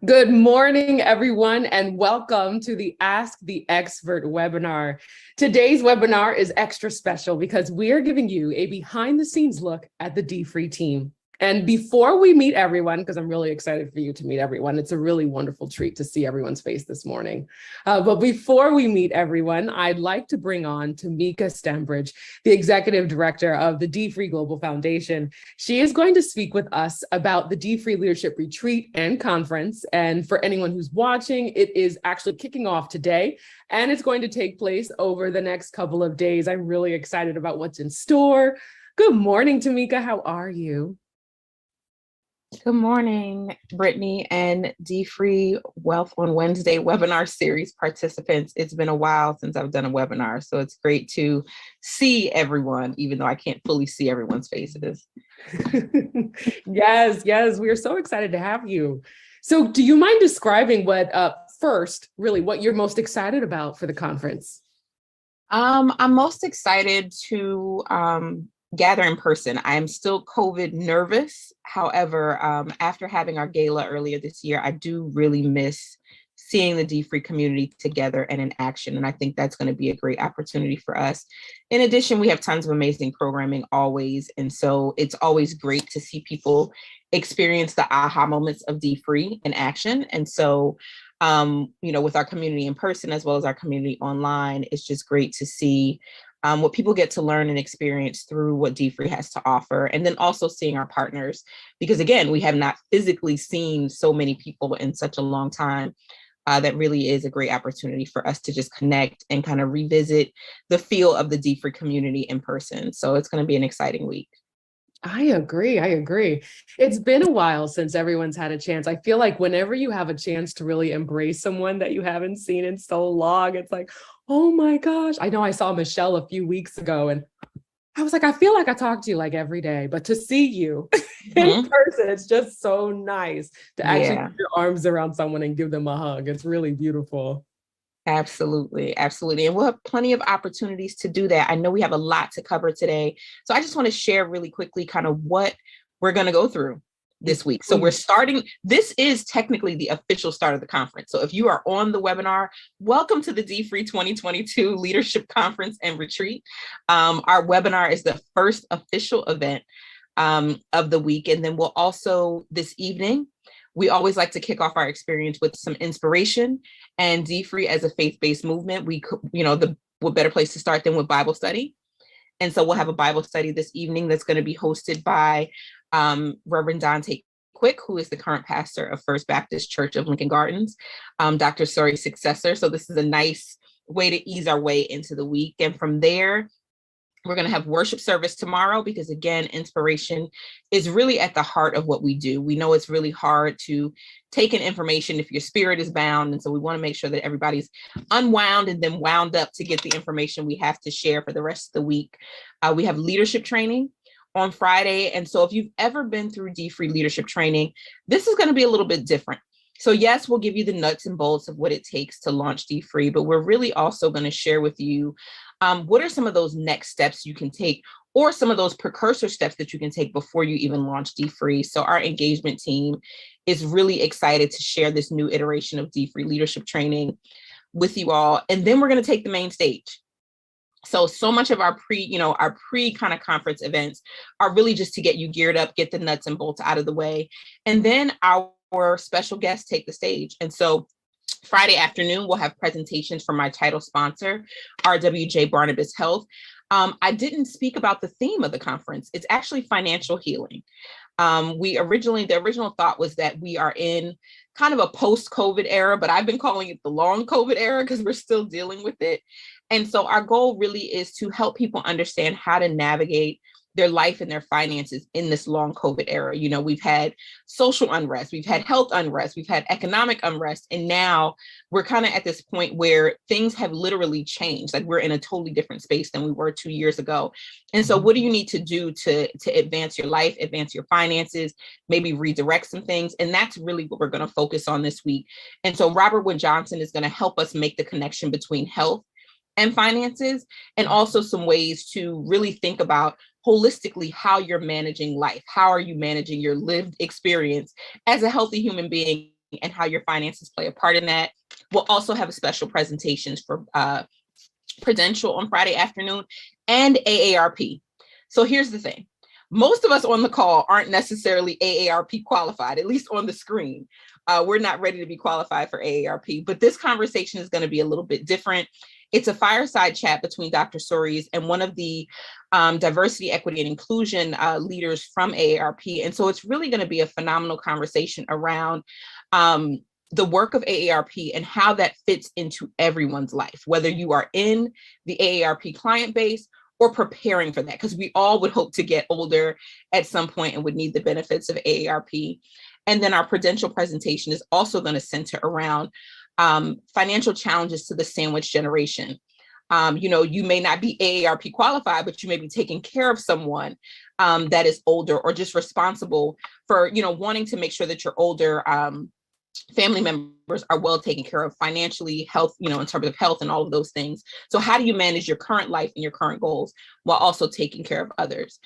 Good morning, everyone, and welcome to the Ask the Expert webinar. Today's webinar is extra special because we are giving you a behind-the-scenes look at the dfree team. And before we meet everyone, because I'm really excited for you to meet everyone, it's a really wonderful treat to see everyone's face this morning. But before we meet everyone, I'd like to bring on Tamika Stembridge, the Executive Director of the dfree Global Foundation. She is going to speak with us about the dfree Leadership Retreat and Conference. And for anyone who's watching, it is actually kicking off today, and it's going to take place over the next couple of days. I'm really excited about what's in store. Good morning, Tamika. How are you? Good morning, Brittany and dfree Wealth on Wednesday webinar series participants. It's been a while since I've done a webinar, so it's great to see everyone, even though I can't fully see everyone's faces. Yes, we are so excited to have you. So do you mind describing what you're most excited about for the conference? I'm most excited to gather in person. I am still COVID nervous. However, after having our gala earlier this year, I do really miss seeing the dfree community together and in action. And I think that's going to be a great opportunity for us. In addition, we have tons of amazing programming always. And so it's always great to see people experience the aha moments of dfree in action. And so, with our community in person, as well as our community online, it's just great to see what people get to learn and experience through what dfree has to offer. And then also seeing our partners, because again, we have not physically seen so many people in such a long time. That really is a great opportunity for us to just connect and kind of revisit the feel of the dfree community in person. So it's going to be an exciting week. I agree. It's been a while since everyone's had a chance. I feel like whenever you have a chance to really embrace someone that you haven't seen in so long, it's like, oh my gosh. I know I saw Michelle a few weeks ago and I was like, I feel like I talk to you like every day, but to see you in person, it's just so nice to actually put your arms around someone and give them a hug. It's really beautiful. Absolutely. And we'll have plenty of opportunities to do that. I know we have a lot to cover today. So I just want to share really quickly kind of what we're going to go through this week. So we're starting, this is technically the official start of the conference. So if you are on the webinar, welcome to the dfree 2022 Leadership Conference and Retreat. Our webinar is the first official event of the week. And then we'll also, this evening, we always like to kick off our experience with some inspiration, and dfree as a faith-based movement. What better place to start than with Bible study? And so we'll have a Bible study this evening that's going to be hosted by Reverend Dante Quick, who is the current pastor of First Baptist Church of Lincoln Gardens, Dr. Suri's successor. So this is a nice way to ease our way into the week. And from there, we're going to have worship service tomorrow because, again, inspiration is really at the heart of what we do. We know it's really hard to take in information if your spirit is bound. And so we want to make sure that everybody's unwound and then wound up to get the information we have to share for the rest of the week. We have leadership training on Friday. And so if you've ever been through dfree leadership training, this is going to be a little bit different. So yes, we'll give you the nuts and bolts of what it takes to launch dfree, but we're really also going to share with you what are some of those next steps you can take, or some of those precursor steps that you can take before you even launch dfree. So our engagement team is really excited to share this new iteration of dfree leadership training with you all. And then we're going to take the main stage. So much of our pre kind of conference events are really just to get you geared up, get the nuts and bolts out of the way. And then our special guests take the stage. And so Friday afternoon, we'll have presentations from my title sponsor, RWJ Barnabas Health. I didn't speak about the theme of the conference. It's actually financial healing. The original thought was that we are in kind of a post-COVID era, but I've been calling it the long COVID era because we're still dealing with it. And so our goal really is to help people understand how to navigate their life and their finances in this long COVID era. You know, we've had social unrest, we've had health unrest, we've had economic unrest, and now we're kind of at this point where things have literally changed. Like we're in a totally different space than we were 2 years ago. And so what do you need to do to advance your life, advance your finances, maybe redirect some things? And that's really what we're going to focus on this week. And so Robert Wood Johnson is going to help us make the connection between health and finances, and also some ways to really think about holistically how you're managing life. How are you managing your lived experience as a healthy human being, and how your finances play a part in that. We'll also have a special presentations for Prudential on Friday afternoon and AARP. So here's the thing. Most of us on the call aren't necessarily AARP qualified, at least on the screen. We're not ready to be qualified for AARP, but this conversation is going to be a little bit different. It's a fireside chat between Dr. Sories and one of the diversity, equity, and inclusion leaders from AARP. And so it's really going to be a phenomenal conversation around the work of AARP and how that fits into everyone's life, whether you are in the AARP client base or preparing for that, because we all would hope to get older at some point and would need the benefits of AARP. And then our Prudential presentation is also going to center around financial challenges to the sandwich generation. You know, you may not be AARP qualified, but you may be taking care of someone that is older, or just responsible for, you know, wanting to make sure that your older family members are well taken care of financially, health, you know, in terms of health and all of those things. So how do you manage your current life and your current goals while also taking care of others?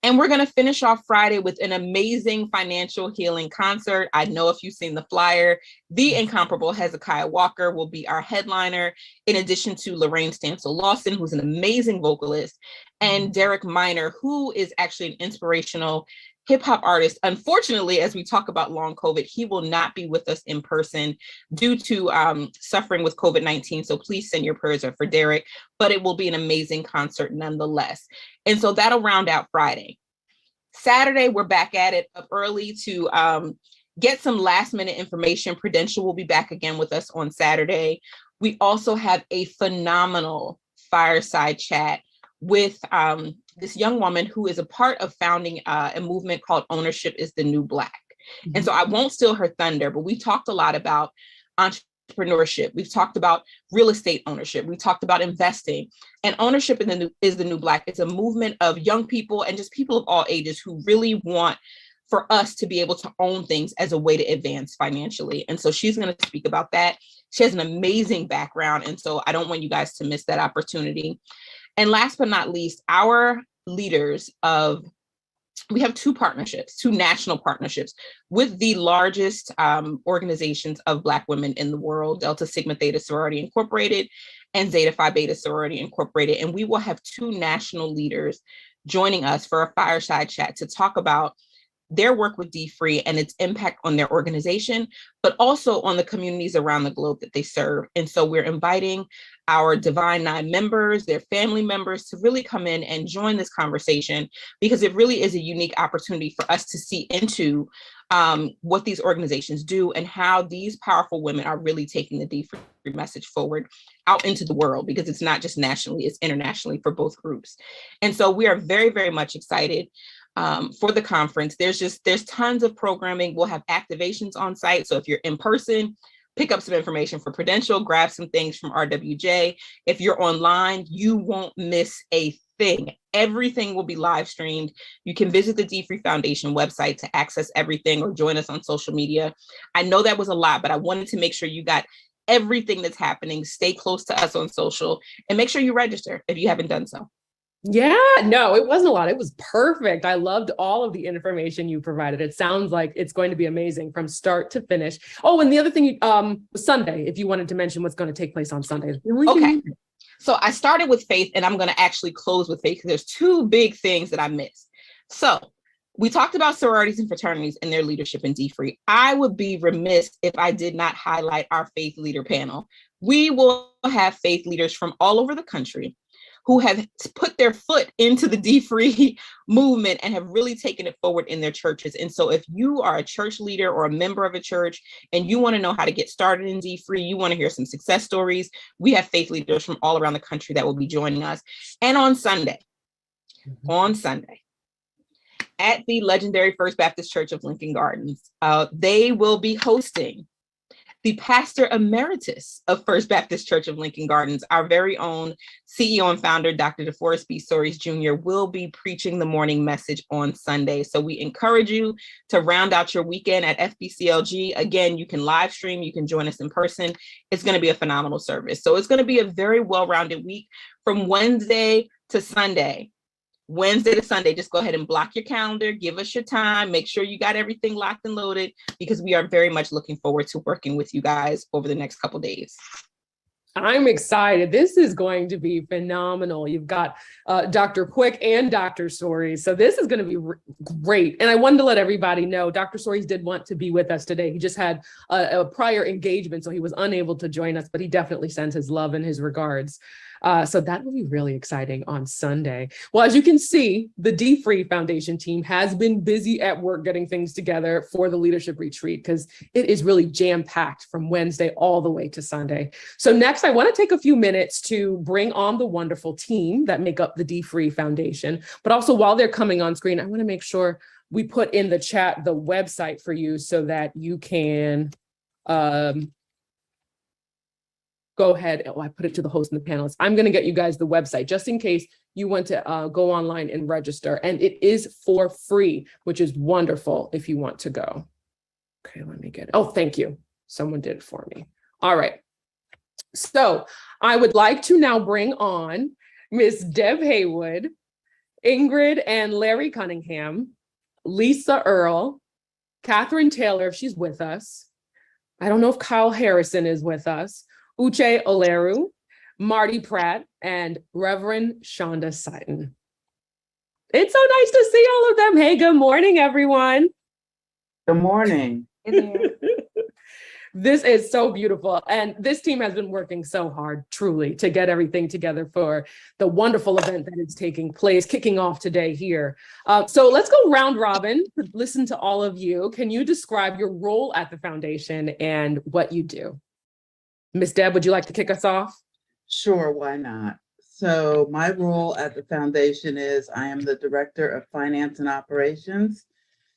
And we're going to finish off Friday with an amazing financial healing concert. I know if you've seen the flyer, the incomparable Hezekiah Walker will be our headliner, in addition to Lorraine Stansel Lawson, who's an amazing vocalist, and Derek Minor, who is actually an inspirational hip hop artist. Unfortunately, as we talk about long COVID, he will not be with us in person due to suffering with COVID-19. So please send your prayers up for Derek, but it will be an amazing concert nonetheless. And so that'll round out Friday. Saturday, we're back at it up early to get some last minute information. Prudential will be back again with us on Saturday. We also have a phenomenal fireside chat with this young woman who is a part of founding a movement called Ownership is the New Black. Mm-hmm. And so I won't steal her thunder, but we talked a lot about entrepreneurship. We've talked about real estate ownership. We talked about investing, and Ownership is the New Black. It's a movement of young people and just people of all ages who really want for us to be able to own things as a way to advance financially. And so she's going to speak about that. She has an amazing background. And so I don't want you guys to miss that opportunity. And last but not least, our leaders we have two national partnerships with the largest organizations of Black women in the world, Delta Sigma Theta Sorority Incorporated and Zeta Phi Beta Sorority Incorporated. And we will have two national leaders joining us for a fireside chat to talk about their work with dfree and its impact on their organization, but also on the communities around the globe that they serve. And so we're inviting our Divine Nine members, their family members, to really come in and join this conversation, because it really is a unique opportunity for us to see into what these organizations do and how these powerful women are really taking the dfree message forward out into the world, because it's not just nationally, it's internationally for both groups. And so we are very, very much excited for the conference. There's tons of programming. We'll have activations on site. So if you're in person, pick up some information for Prudential, grab some things from RWJ. If you're online, you won't miss a thing. Everything will be live streamed. You can visit the dfree Foundation website to access everything, or join us on social media. I know that was a lot, but I wanted to make sure you got everything that's happening. Stay close to us on social and make sure you register if you haven't done so. Yeah, no, it wasn't a lot. It was perfect. I loved all of the information you provided. It sounds like it's going to be amazing from start to finish. Oh, and the other thing, Sunday, if you wanted to mention what's going to take place on Sunday. Okay. So I started with faith, and I'm going to actually close with faith because there's two big things that I missed. So we talked about sororities and fraternities and their leadership in dfree. I would be remiss if I did not highlight our faith leader panel. We will have faith leaders from all over the country who have put their foot into the dfree movement and have really taken it forward in their churches. And so if you are a church leader or a member of a church and you want to know how to get started in dfree, you want to hear some success stories, we have faith leaders from all around the country that will be joining us. And on Sunday, at the legendary First Baptist Church of Lincoln Gardens. They will be hosting the pastor emeritus of First Baptist Church of Lincoln Gardens, our very own CEO and founder, Dr. DeForest B. Soaries Jr., will be preaching the morning message on Sunday. So we encourage you to round out your weekend at FBCLG. Again, you can live stream, you can join us in person. It's going to be a phenomenal service. So it's going to be a very well-rounded week from Wednesday to Sunday. Wednesday to Sunday, just go ahead and block your calendar, give us your time, make sure you got everything locked and loaded, because we are very much looking forward to working with you guys over the next couple of days. I'm excited. This is going to be phenomenal. You've got Dr. Quick and Dr. Soaries. So this is going to be great. And I wanted to let everybody know, Dr. Soaries did want to be with us today. He just had a prior engagement, so he was unable to join us, but he definitely sends his love and his regards. So that will be really exciting on Sunday. Well, as you can see, the dfree Foundation team has been busy at work getting things together for the leadership retreat, because it is really jam-packed from Wednesday all the way to Sunday. So next, I want to take a few minutes to bring on the wonderful team that make up the dfree Foundation. But also, while they're coming on screen, I want to make sure we put in the chat the website for you so that you can go ahead. Oh, I put it to the host and the panelists. I'm going to get you guys the website just in case you want to go online and register. And it is for free, which is wonderful if you want to go. Okay, let me get it. Oh, thank you. Someone did it for me. All right. So I would like to now bring on Miss Deb Haywood, Ingrid and Larry Cunningham, Lisa Earle, Catherine Taylor, if she's with us. I don't know if Kyle Harrison is with us. Uche Oleru, Marty Pratt, and Reverend Shonda Seiton. It's so nice to see all of them. Hey, good morning, everyone. Good morning. This is so beautiful. And this team has been working so hard, truly, to get everything together for the wonderful event that is taking place, kicking off today here. So let's go round robin to listen to all of you. Can you describe your role at the foundation and what you do? Ms. Deb, would you like to kick us off? Sure, why not? So my role at the foundation is I am the Director of Finance and Operations.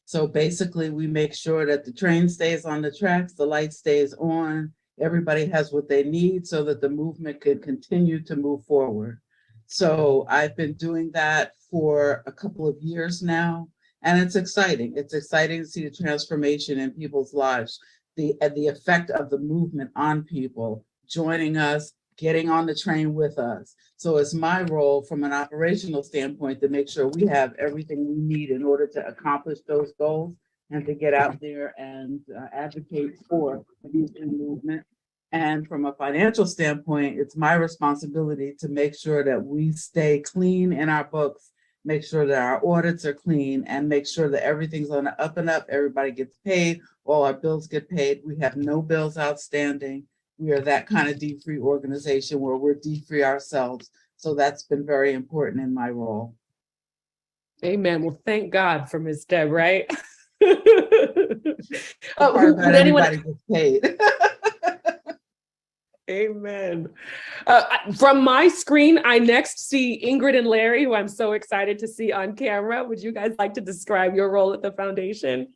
So basically, we make sure that the train stays on the tracks, the light stays on, everybody has what they need so that the movement can continue to move forward. So I've been doing that for a couple of years now, and it's exciting. It's exciting to see the transformation in people's lives, the effect of the movement on people, joining us, getting on the train with us. So it's my role from an operational standpoint to make sure we have everything we need in order to accomplish those goals and to get out there and advocate for the movement. And from a financial standpoint, it's my responsibility to make sure that we stay clean in our books, make sure that our audits are clean, and make sure that everything's on the up and up, everybody gets paid, all our bills get paid, we have no bills outstanding. We are that kind of dfree organization where we're dfree ourselves. So that's been very important in my role. Amen. Well, thank God for Ms. Deb, right? Would anyone gets paid? Amen. From my screen, I next see Ingrid and Larry, who I'm so excited to see on camera. Would you guys like to describe your role at the foundation?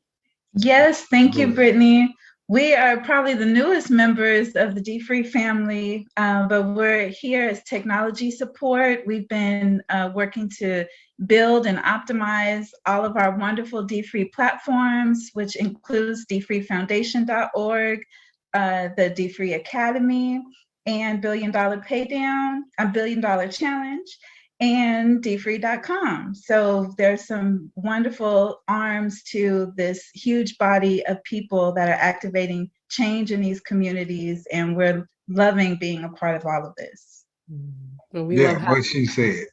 Yes, thank you, Brittany. We are probably the newest members of the dfree family, but we're here as technology support. We've been working to build and optimize all of our wonderful dfree platforms, which includes dfreefoundation.org, the dfree Academy, and $1 Billion Paydown, $1 Billion Challenge, and dfree.com. So there's some wonderful arms to this huge body of people that are activating change in these communities, and we're loving being a part of all of this. Well, we love what she said.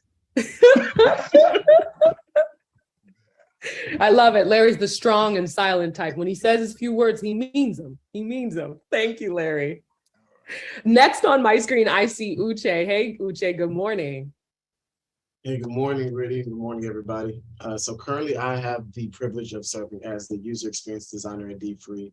I love it. Larry's the strong and silent type. When he says his few words, he means them. He means them. Thank you, Larry. Next on my screen, I see Uche. Hey, Uche, good morning. Hey, good morning, Brittany. Good morning, everybody. So currently I have the privilege of serving as the user experience designer at dfree.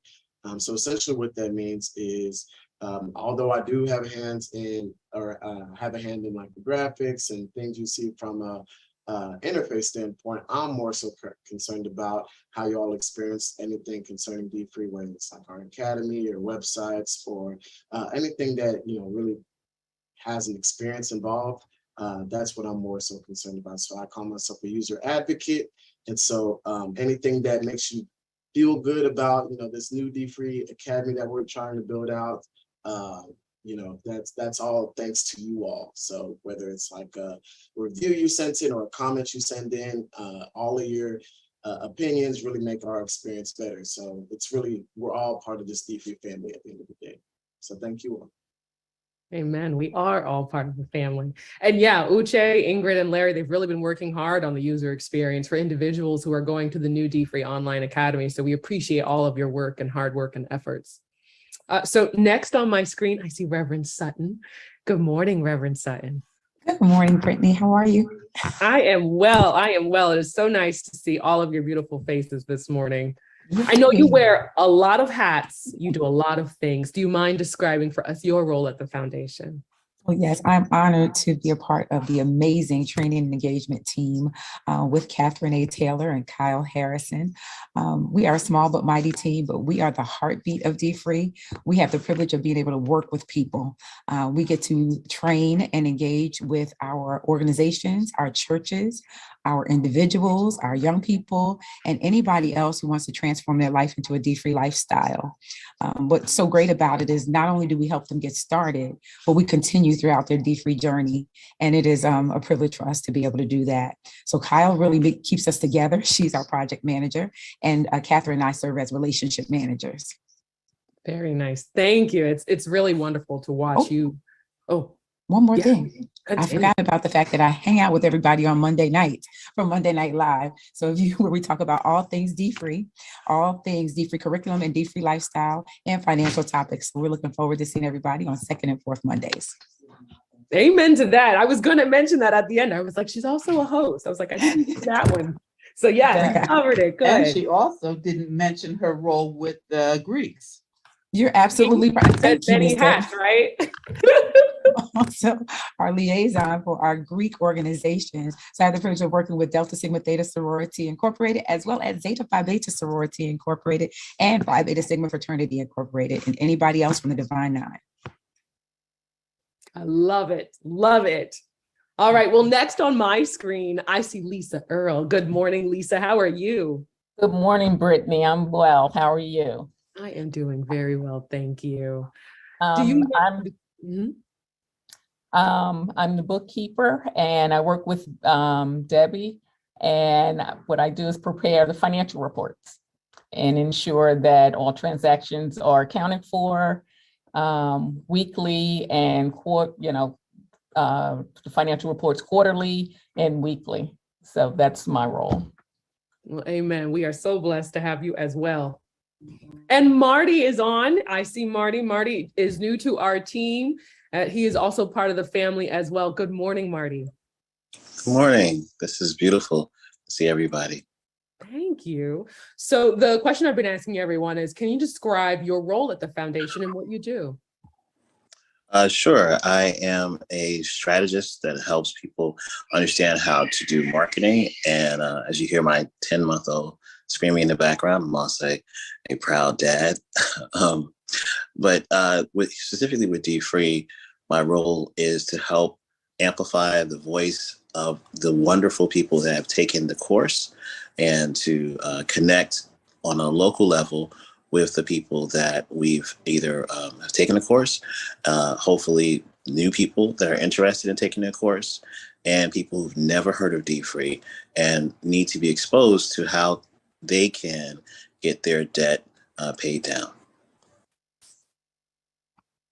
So essentially what that means is, although I do have hands in, or have a hand in like the graphics and things you see from interface standpoint, I'm more so concerned about how you all experience anything concerning dfree, whether it's like our academy or websites or anything that really has an experience involved. That's what I'm more so concerned about. So I call myself a user advocate, and so anything that makes you feel good about this new dfree academy that we're trying to build out, that's all thanks to you all. So whether it's like a review you sent in or a comment you send in, all of your opinions really make our experience better. So we're all part of this dfree family at the end of the day. So thank you all. Amen. We are all part of the family. And yeah, Uche, Ingrid, and Larry, they've really been working hard on the user experience for individuals who are going to the new dfree online academy. So we appreciate all of your work and hard work and efforts. So next on my screen, I see Reverend Sutton. Good morning, Reverend Sutton. Good morning, Brittany. How are you? I am well. I am well. It is so nice to see all of your beautiful faces this morning. I know you wear a lot of hats. You do a lot of things. Do you mind describing for us your role at the foundation? Well, yes, I'm honored to be a part of the amazing training and engagement team with Catherine A. Taylor and Kyle Harrison. We are a small but mighty team, but we are the heartbeat of dfree. We have the privilege of being able to work with people. We get to train and engage with our organizations, our churches, our individuals, our young people, and anybody else who wants to transform their life into a dfree lifestyle. What's so great about it is not only do we help them get started, but we continue throughout their dfree journey. And it is a privilege for us to be able to do that. So Kyle really keeps us together. She's our project manager, and Catherine and I serve as relationship managers. Very nice. Thank you. It's really wonderful to watch you. Oh, one more thing. Continue. I forgot about the fact that I hang out with everybody on Monday night from Monday Night Live. So where we talk about all things dfree curriculum and dfree lifestyle and financial topics. So we're looking forward to seeing everybody on second and fourth Mondays. Amen to that. I was going to mention that at the end. I was like, she's also a host. I was like, I didn't get that one. So yeah, you covered it. Good. And she also didn't mention her role with the Greeks. You're absolutely right. Thank you, many hats, right? Also, our liaison for our Greek organizations. So I had the privilege of working with Delta Sigma Theta Sorority Incorporated, as well as Zeta Phi Beta Sorority Incorporated and Phi Beta Sigma Fraternity Incorporated, and anybody else from the Divine Nine. I love it. Love it. All right. Well, next on my screen, I see Lisa Earl. Good morning, Lisa. How are you? Good morning, Brittany. I'm well. How are you? I am doing very well. Thank you. I'm the bookkeeper, and I work with Debbie. And what I do is prepare the financial reports and ensure that all transactions are accounted for weekly and the financial reports quarterly and weekly. So that's my role. Well, amen. We are so blessed to have you as well. And Marty is on. I see Marty. Marty is new to our team. He is also part of the family as well. Good morning, Marty. Good morning. This is beautiful to see everybody. Thank you. So the question I've been asking everyone is, can you describe your role at the foundation and what you do? Sure. I am a strategist that helps people understand how to do marketing. And as you hear my 10-month-old screaming in the background, I'm also a proud dad. But specifically with dfree, my role is to help amplify the voice of the wonderful people that have taken the course and to connect on a local level with the people that we've either have taken a course, hopefully new people that are interested in taking a course, and people who've never heard of dfree and need to be exposed to how they can get their debt paid down.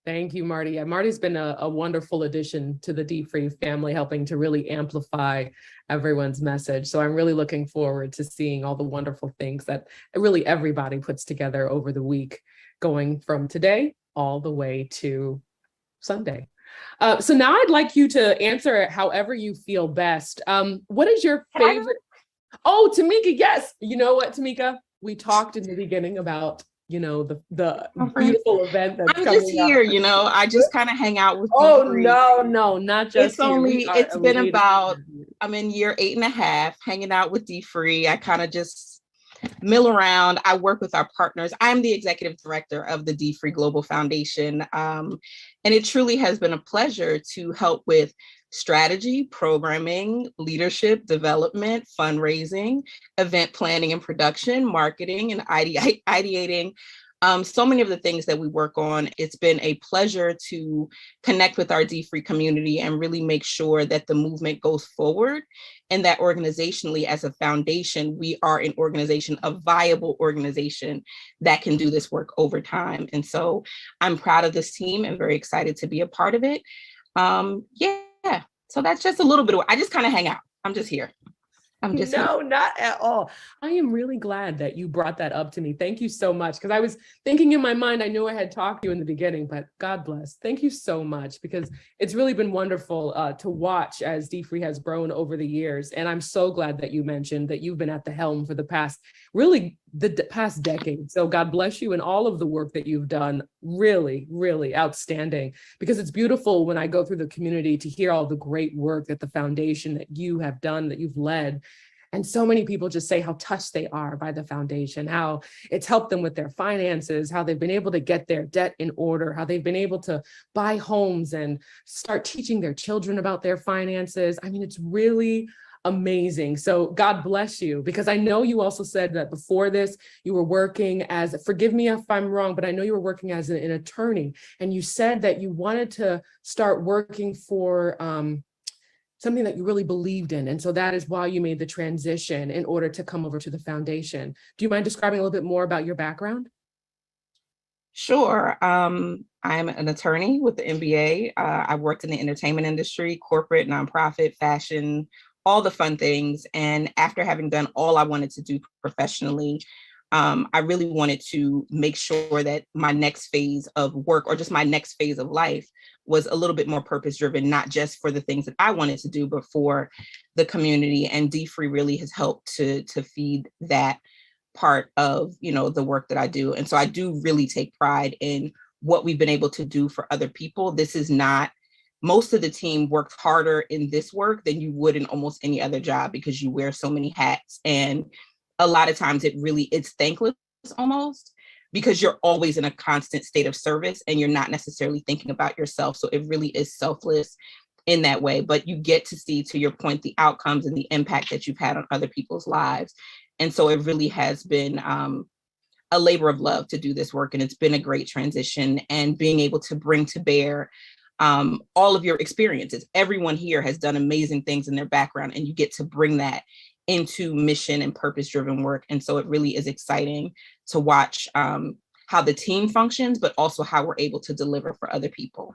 Thank you, Marty. Yeah, Marty's been a wonderful addition to the dfree family, helping to really amplify everyone's message. So I'm really looking forward to seeing all the wonderful things that really everybody puts together over the week, going from today all the way to Sunday. So now I'd like you to answer it however you feel best. What is your favorite? Oh, Tamika, yes. You know what, Tamika? We talked in the beginning about the beautiful event that's I'm coming just here, up. I just kind of hang out with Oh, dfree. no, not just It's been about I'm in year 8.5, hanging out with dfree. I kind of just mill around. I work with our partners. I'm the executive director of the dfree Global Foundation. And it truly has been a pleasure to help with strategy, programming, leadership, development, fundraising, event planning and production, marketing, and ideating. So many of the things that we work on. It's been a pleasure to connect with our dfree community and really make sure that the movement goes forward, and that organizationally as a foundation, we are an organization, a viable organization that can do this work over time. And so I'm proud of this team and very excited to be a part of it. Yeah, so that's just a little bit of, I just kind of hang out. I'm just here. No, not at all. I am really glad that you brought that up to me. Thank you so much. Because I was thinking in my mind, I knew I had talked to you in the beginning, but God bless. Thank you so much, because it's really been wonderful to watch as dfree has grown over the years. And I'm so glad that you mentioned that you've been at the helm for the past, really the past decade. So God bless you and all of the work that you've done. Really, really outstanding, because it's beautiful when I go through the community to hear all the great work that the foundation that you have done, that you've led. And so many people just say how touched they are by the foundation, how it's helped them with their finances, how they've been able to get their debt in order, how they've been able to buy homes and start teaching their children about their finances. I mean, it's really amazing. So God bless you, because I know you also said that before this, you were working as, forgive me if I'm wrong, but I know you were working as an attorney, and you said that you wanted to start working for something that you really believed in. And so that is why you made the transition in order to come over to the foundation. Do you mind describing a little bit more about your background? Sure. I'm an attorney with the MBA. I worked in the entertainment industry, corporate, nonprofit, fashion, all the fun things. And after having done all I wanted to do professionally, I really wanted to make sure that my next phase of work, or just my next phase of life, was a little bit more purpose driven, not just for the things that I wanted to do, but for the community. And dfree really has helped to feed that part of, the work that I do. And so I do really take pride in what we've been able to do for other people. This is not, most of the team works harder in this work than you would in almost any other job, because you wear so many hats. And a lot of times it's thankless almost, because you're always in a constant state of service and you're not necessarily thinking about yourself. So it really is selfless in that way, but you get to see, to your point, the outcomes and the impact that you've had on other people's lives. And so it really has been a labor of love to do this work. And it's been a great transition, and being able to bring to bear all of your experiences. Everyone here has done amazing things in their background, and you get to bring that into mission and purpose-driven work. And so it really is exciting to watch how the team functions, but also how we're able to deliver for other people.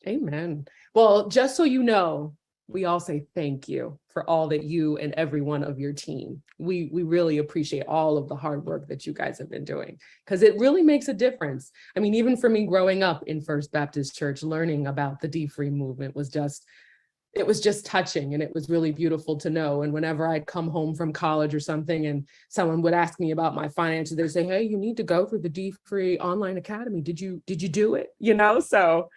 Amen. Well, just so you know, we all say thank you for all that you and every one of your team. We really appreciate all of the hard work that you guys have been doing, because it really makes a difference. I mean, even for me growing up in First Baptist Church, learning about the dfree movement was just touching, and it was really beautiful to know. And whenever I'd come home from college or something and someone would ask me about my finances, they'd say, hey, you need to go through the dfree online academy. Did you do it? So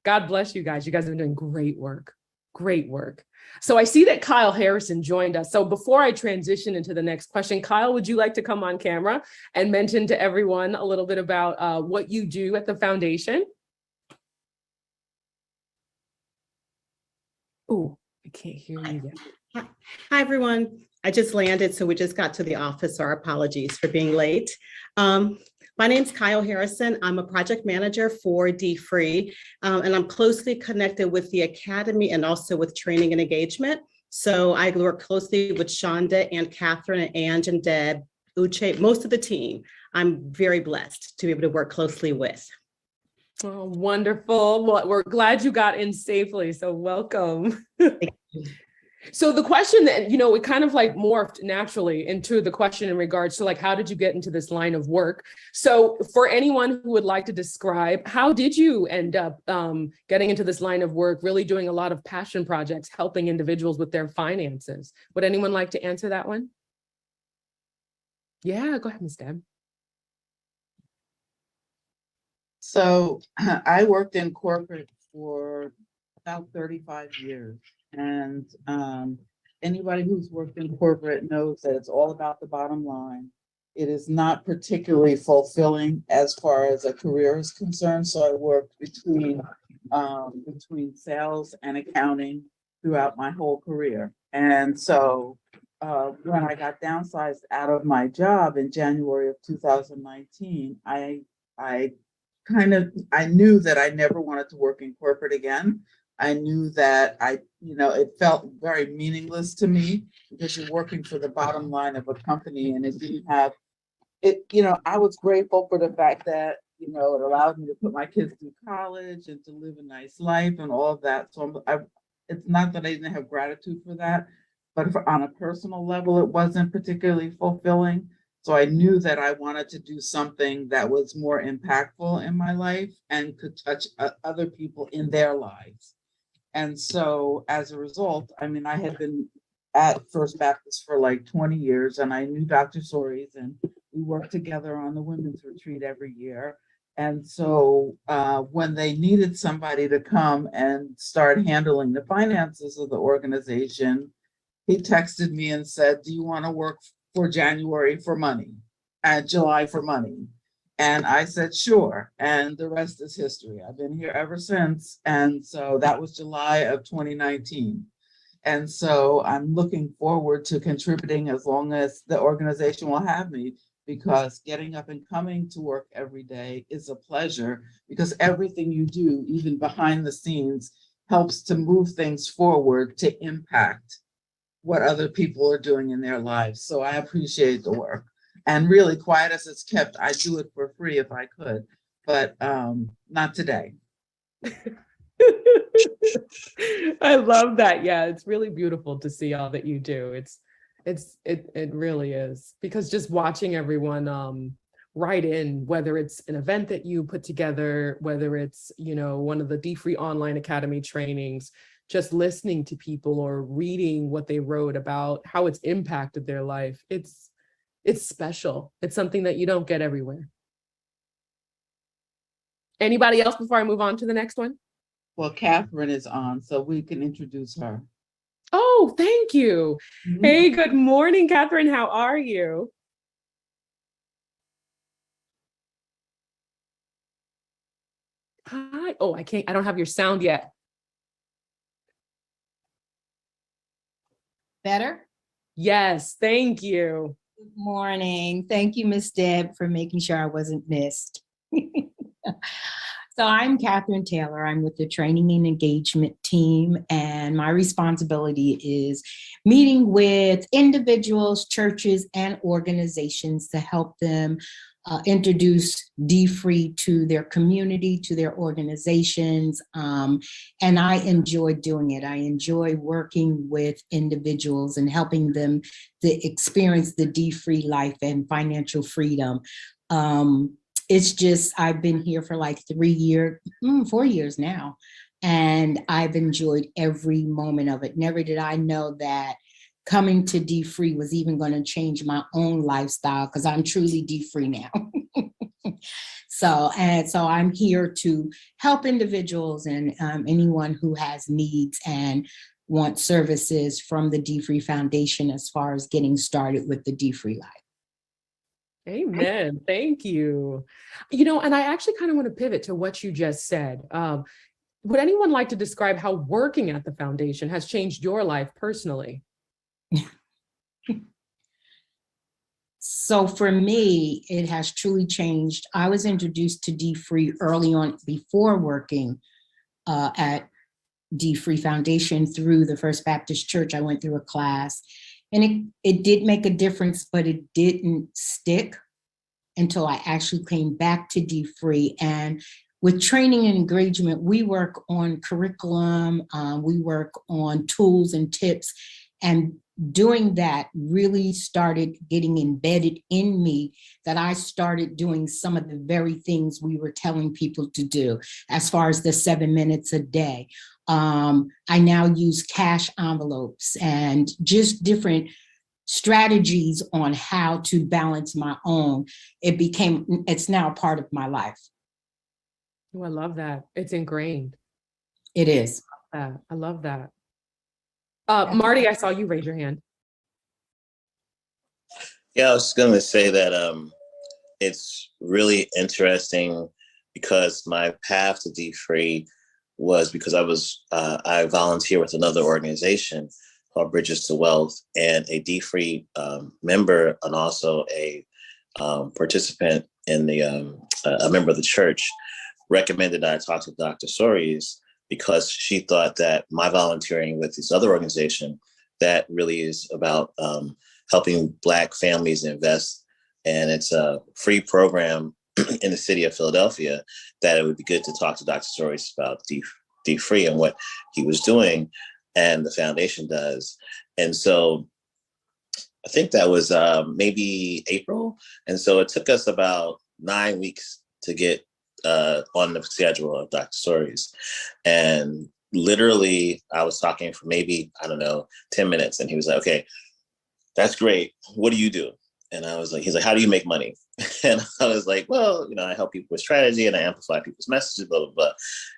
God bless you guys. You guys have been doing great work. Great work. So I see that Kyle Harrison joined us. So before I transition into the next question, Kyle, would you like to come on camera and mention to everyone a little bit about what you do at the foundation? Oh, I can't hear you yet. Hi, everyone. I just landed, so we just got to the office. Our apologies for being late. My name's Kyle Harrison. I'm a project manager for dfree, and I'm closely connected with the Academy and also with training and engagement. So I work closely with Shonda and Catherine and Ange and Deb, Uche, most of the team. I'm very blessed to be able to work closely with. Oh, wonderful. Well, we're glad you got in safely, so welcome. So the question that, it kind of like morphed naturally into the question in regards to how did you get into this line of work? So for anyone who would like to describe, how did you end up getting into this line of work, really doing a lot of passion projects, helping individuals with their finances? Would anyone like to answer that one? Yeah, go ahead, Ms. Deb. So I worked in corporate for about 35 years. And anybody who's worked in corporate knows that it's all about the bottom line. It is not particularly fulfilling as far as a career is concerned. So I worked between sales and accounting throughout my whole career. And so when I got downsized out of my job in January of 2019, I knew that I never wanted to work in corporate again. I knew that it felt very meaningless to me because you're working for the bottom line of a company and it didn't have it, I was grateful for the fact that, it allowed me to put my kids through college and to live a nice life and all of that. So it's not that I didn't have gratitude for that, but on a personal level, it wasn't particularly fulfilling. So I knew that I wanted to do something that was more impactful in my life and could touch other people in their lives. And so as a result, I had been at First Baptist for like 20 years and I knew Dr. Soares and we worked together on the women's retreat every year. And so when they needed somebody to come and start handling the finances of the organization, he texted me and said, do you want to work for January for money and July for money? And I said, sure. And the rest is history. I've been here ever since. And so that was July of 2019. And so I'm looking forward to contributing as long as the organization will have me, because getting up and coming to work every day is a pleasure, because everything you do, even behind the scenes, helps to move things forward to impact what other people are doing in their lives. So I appreciate the work. And really, quiet as it's kept, I do it for free if I could, but not today. I love that. Yeah, it's really beautiful to see all that you do. It really is, because just watching everyone write in, whether it's an event that you put together, whether it's, one of the dfree online academy trainings, just listening to people or reading what they wrote about how it's impacted their life. It's special. It's something that you don't get everywhere. Anybody else before I move on to the next one? Well, Catherine is on, so we can introduce her. Oh, thank you. Mm-hmm. Hey, good morning, Catherine. How are you? Hi. Oh, I don't have your sound yet. Better? Yes, thank you. Good morning. Thank you, Miss Deb, for making sure I wasn't missed. So I'm Catherine Taylor. I'm with the Training and Engagement team, and my responsibility is meeting with individuals, churches, and organizations to help them introduce dfree to their community, to their organizations, and I enjoy doing it. I enjoy working with individuals and helping them to experience the dfree life and financial freedom. It's just, I've been here for like 4 years now, and I've enjoyed every moment of it. Never did I know that coming to dfree was even going to change my own lifestyle, because I'm truly dfree now. So I'm here to help individuals and anyone who has needs and wants services from the dfree Foundation as far as getting started with the dfree life. Amen. Thank you. And I actually kind of want to pivot to what you just said. Would anyone like to describe how working at the foundation has changed your life personally? So for me, it has truly changed. I was introduced to dfree early on before working at dfree Foundation through the First Baptist Church. I went through a class. And it did make a difference, but it didn't stick until I actually came back to dfree. And with training and engagement, we work on curriculum, we work on tools and tips. And doing that really started getting embedded in me, that I started doing some of the very things we were telling people to do, as far as the 7 minutes a day. I now use cash envelopes and just different strategies on how to balance my own. It's now a part of my life. Oh, I love that. It's ingrained. It is. I love that. Marty, I saw you raise your hand. Yeah, I was going to say that it's really interesting because my path to dfree was because I volunteer with another organization called Bridges to Wealth, and a dfree member and also a participant in a member of the church recommended that I talk to Dr. Soaries because she thought that my volunteering with this other organization that really is about helping Black families invest. And it's a free program in the city of Philadelphia, that it would be good to talk to Dr. Soaries about dfree and what he was doing and the foundation does. And so I think that was maybe April. And so it took us about 9 weeks to get on the schedule of Dr. Soaries. And literally I was talking for maybe, 10 minutes. And he was like, okay, that's great. What do you do? And I was like, he's like, how do you make money? And I was like, well, I help people with strategy and I amplify people's messages, blah, blah, blah.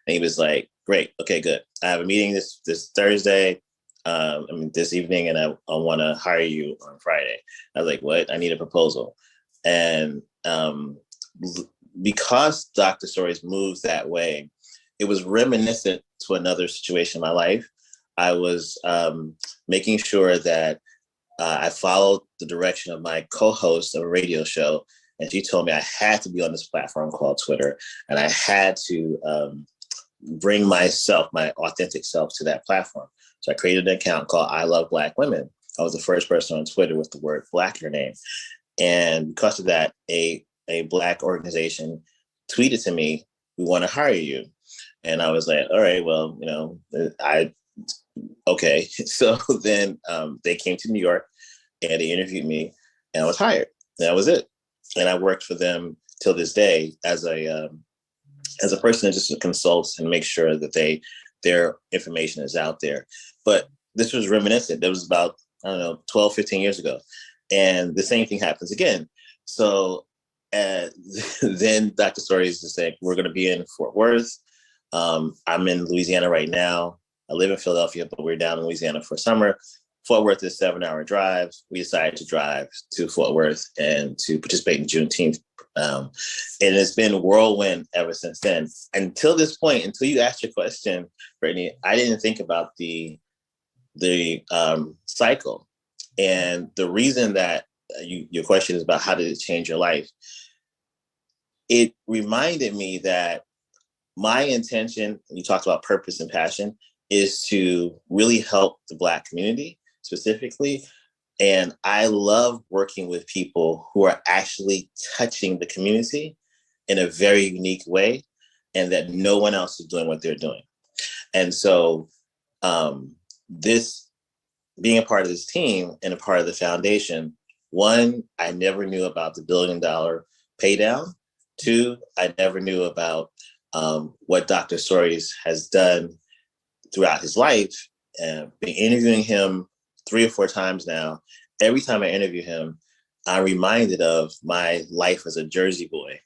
And he was like, great. Okay, good. I have a meeting this Thursday, this evening, and I want to hire you on Friday. I was like, what? I need a proposal. And because Dr. Soaries moves that way, it was reminiscent to another situation in my life. I was making sure that I followed the direction of my co-host of a radio show. And she told me I had to be on this platform called Twitter. And I had to bring myself, my authentic self, to that platform. So I created an account called I Love Black Women. I was the first person on Twitter with the word Black in her name. And because of that, a Black organization tweeted to me, we want to hire you. And I was like, all right, well, okay. So then they came to New York and they interviewed me and I was hired. And that was it. And I worked for them till this day as a person that just consults and makes sure that their information is out there. But this was reminiscent. That was about, 12, 15 years ago. And the same thing happens again. So then Dr. Soaries is saying, we're going to be in Fort Worth. I'm in Louisiana right now. I live in Philadelphia, but we're down in Louisiana for summer. Fort Worth is a 7-hour drive. We decided to drive to Fort Worth and to participate in Juneteenth. And it's been whirlwind ever since then. Until this point, until you asked your question, Brittany, I didn't think about the cycle. And the reason that your question is about how did it change your life, it reminded me that my intention, you talked about purpose and passion, is to really help the Black community specifically. And I love working with people who are actually touching the community in a very unique way and that no one else is doing what they're doing. And so this being a part of this team and a part of the foundation, one, I never knew about the $1 billion pay down. Two, I never knew about what Dr. Soaries has done throughout his life. And been interviewing him 3 or 4 times now. Every time I interview him, I'm reminded of my life as a Jersey boy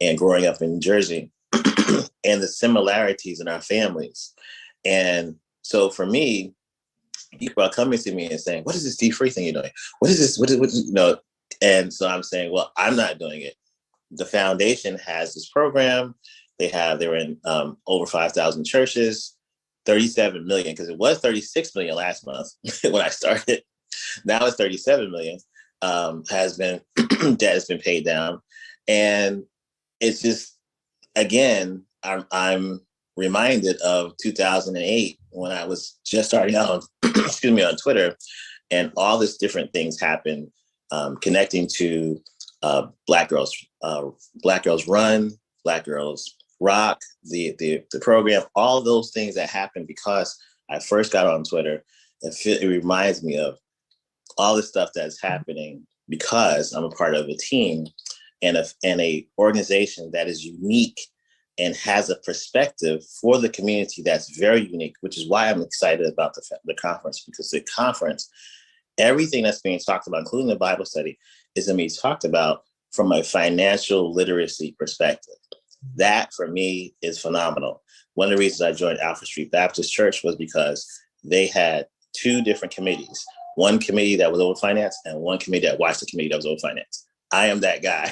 and growing up in Jersey and the similarities in our families. And so for me, people are coming to me and saying, what is this dfree thing you're doing? What is this? What is And so I'm saying, well, I'm not doing it. The foundation has this program. They're in over 5,000 churches, 37 million, because it was 36 million last month when I started. Now it's 37 million, debt has been paid down. And it's just, again, I'm reminded of 2008 when I was just starting out on Twitter, and all this different things happened, connecting to Black Girls Run, Black Girls Rock, the program, all those things that happened because I first got on Twitter. It reminds me of all the stuff that's happening because I'm a part of a team and a organization that is unique and has a perspective for the community that's very unique, which is why I'm excited about the conference, because the conference, everything that's being talked about, including the Bible study, is going to be talked about from a financial literacy perspective. That, for me, is phenomenal. One of the reasons I joined Alfred Street Baptist Church was because they had two different committees, one committee that was over finance and one committee that watched the committee that was over finance. I am that guy.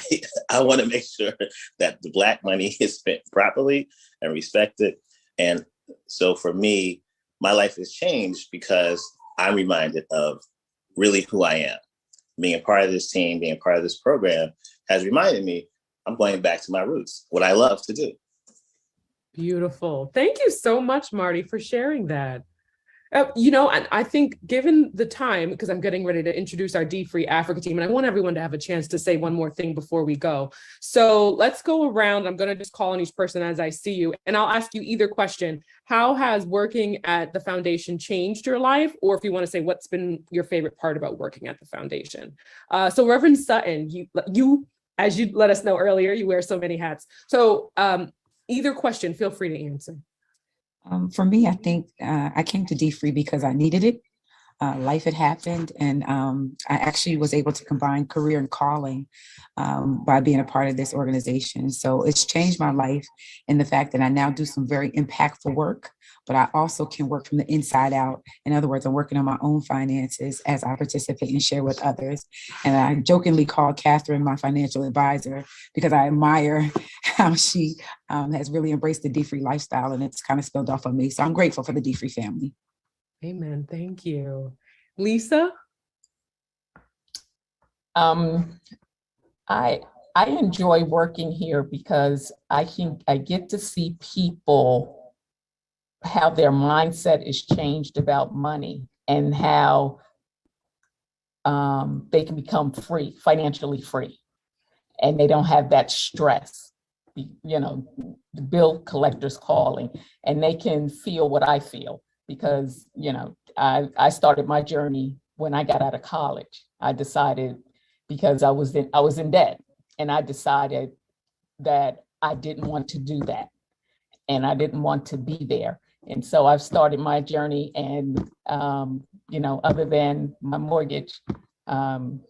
I want to make sure that the Black money is spent properly and respected. And so for me, my life has changed because I'm reminded of really who I am. Being a part of this team, being a part of this program has reminded me I'm going back to my roots, what I love to do. Beautiful. Thank you so much, Marty, for sharing that. And I think given the time, because I'm getting ready to introduce our dfree Africa team, and I want everyone to have a chance to say one more thing before we go. So let's go around. I'm going to just call on each person as I see you, and I'll ask you either question. How has working at the foundation changed your life? Or if you want to say, what's been your favorite part about working at the foundation? So Reverend Sutton, you, as you let us know earlier, you wear so many hats. So either question, feel free to answer. For me, I think I came to dfree because I needed it. Life had happened, and I actually was able to combine career and calling by being a part of this organization. So it's changed my life in the fact that I now do some very impactful work, but I also can work from the inside out. In other words, I'm working on my own finances as I participate and share with others. And I jokingly call Catherine my financial advisor because I admire how she has really embraced the dfree lifestyle, and it's kind of spilled off on me. So I'm grateful for the dfree family. Amen. Thank you. Lisa? I enjoy working here because I get to see people, how their mindset is changed about money and how they can become free, financially free, and they don't have that stress, the bill collectors calling, and they can feel what I feel. Because, I started my journey when I got out of college. I decided, because I was in debt, and I decided that I didn't want to do that, and I didn't want to be there. And so I've started my journey, and other than my mortgage, I've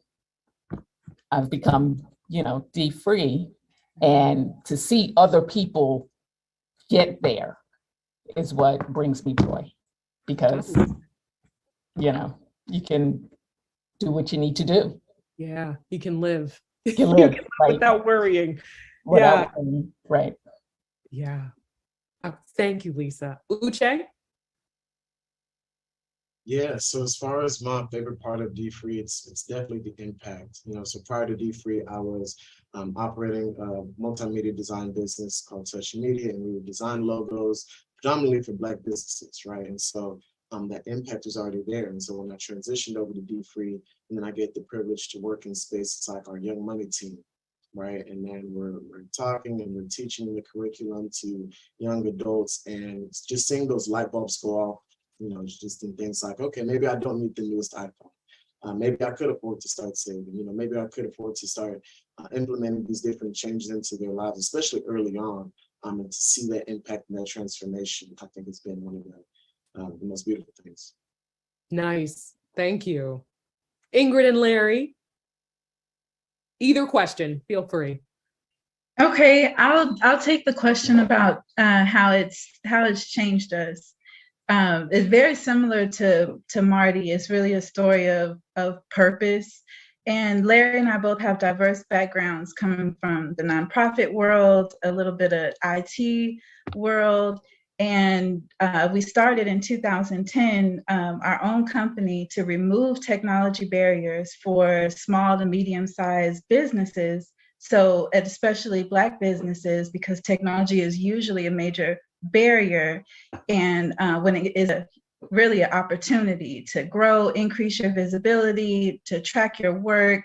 become, dfree, and to see other people get there is what brings me joy. Because, you can do what you need to do. Yeah, you can live. You can live, right. Without worrying. Worrying, right. Yeah. Thank you, Lisa. Uche? Yeah, so as far as my favorite part of dfree, it's definitely the impact. So prior to dfree, I was operating a multimedia design business called Touch Media, and we would design logos predominantly for Black businesses, right? And so that impact was already there. And so when I transitioned over to dfree, and then I get the privilege to work in spaces like our Young Money team, right? And then we're talking and we're teaching the curriculum to young adults, and just seeing those light bulbs go off, just in things like, okay, maybe I don't need the newest iPhone. Maybe I could afford to start saving, maybe I could afford to start implementing these different changes into their lives, especially early on. And to see that impact and that transformation, I think it's been one of the most beautiful things. Nice. Thank you. Ingrid and Larry, either question, feel free. Okay, I'll take the question about how it's changed us. It's very similar to Marty. It's really a story of purpose. And Larry and I both have diverse backgrounds, coming from the nonprofit world, a little bit of IT world. And we started in 2010 our own company to remove technology barriers for small to medium-sized businesses. So especially Black businesses, because technology is usually a major barrier. And when it is really an opportunity to grow, increase your visibility, to track your work,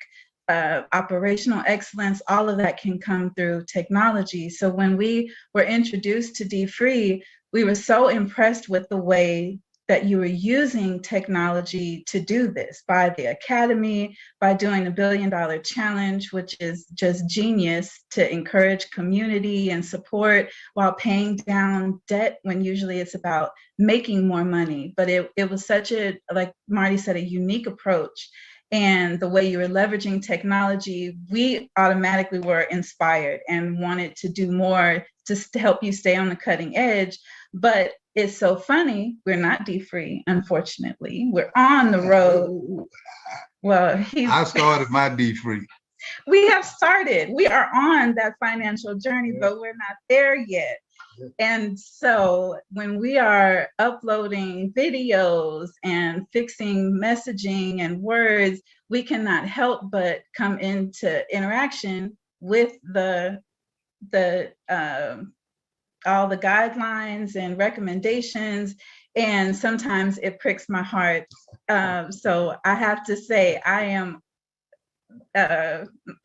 operational excellence, all of that can come through technology. So when we were introduced to dfree, we were so impressed with the way that you were using technology to do this, by the Academy, by doing the $1 Billion Challenge, which is just genius to encourage community and support while paying down debt, when usually it's about making more money. But it was such a, like Marty said, a unique approach. and the way you were leveraging technology, we automatically were inspired and wanted to do more just to help you stay on the cutting edge. But it's so funny, we're not dfree, unfortunately. We're on the road. Well, I started my dfree. We have started. We are on that financial journey, but we're not there yet. And so when we are uploading videos and fixing messaging and words, we cannot help but come into interaction with all the guidelines and recommendations, and sometimes it pricks my heart. So I have to say, I am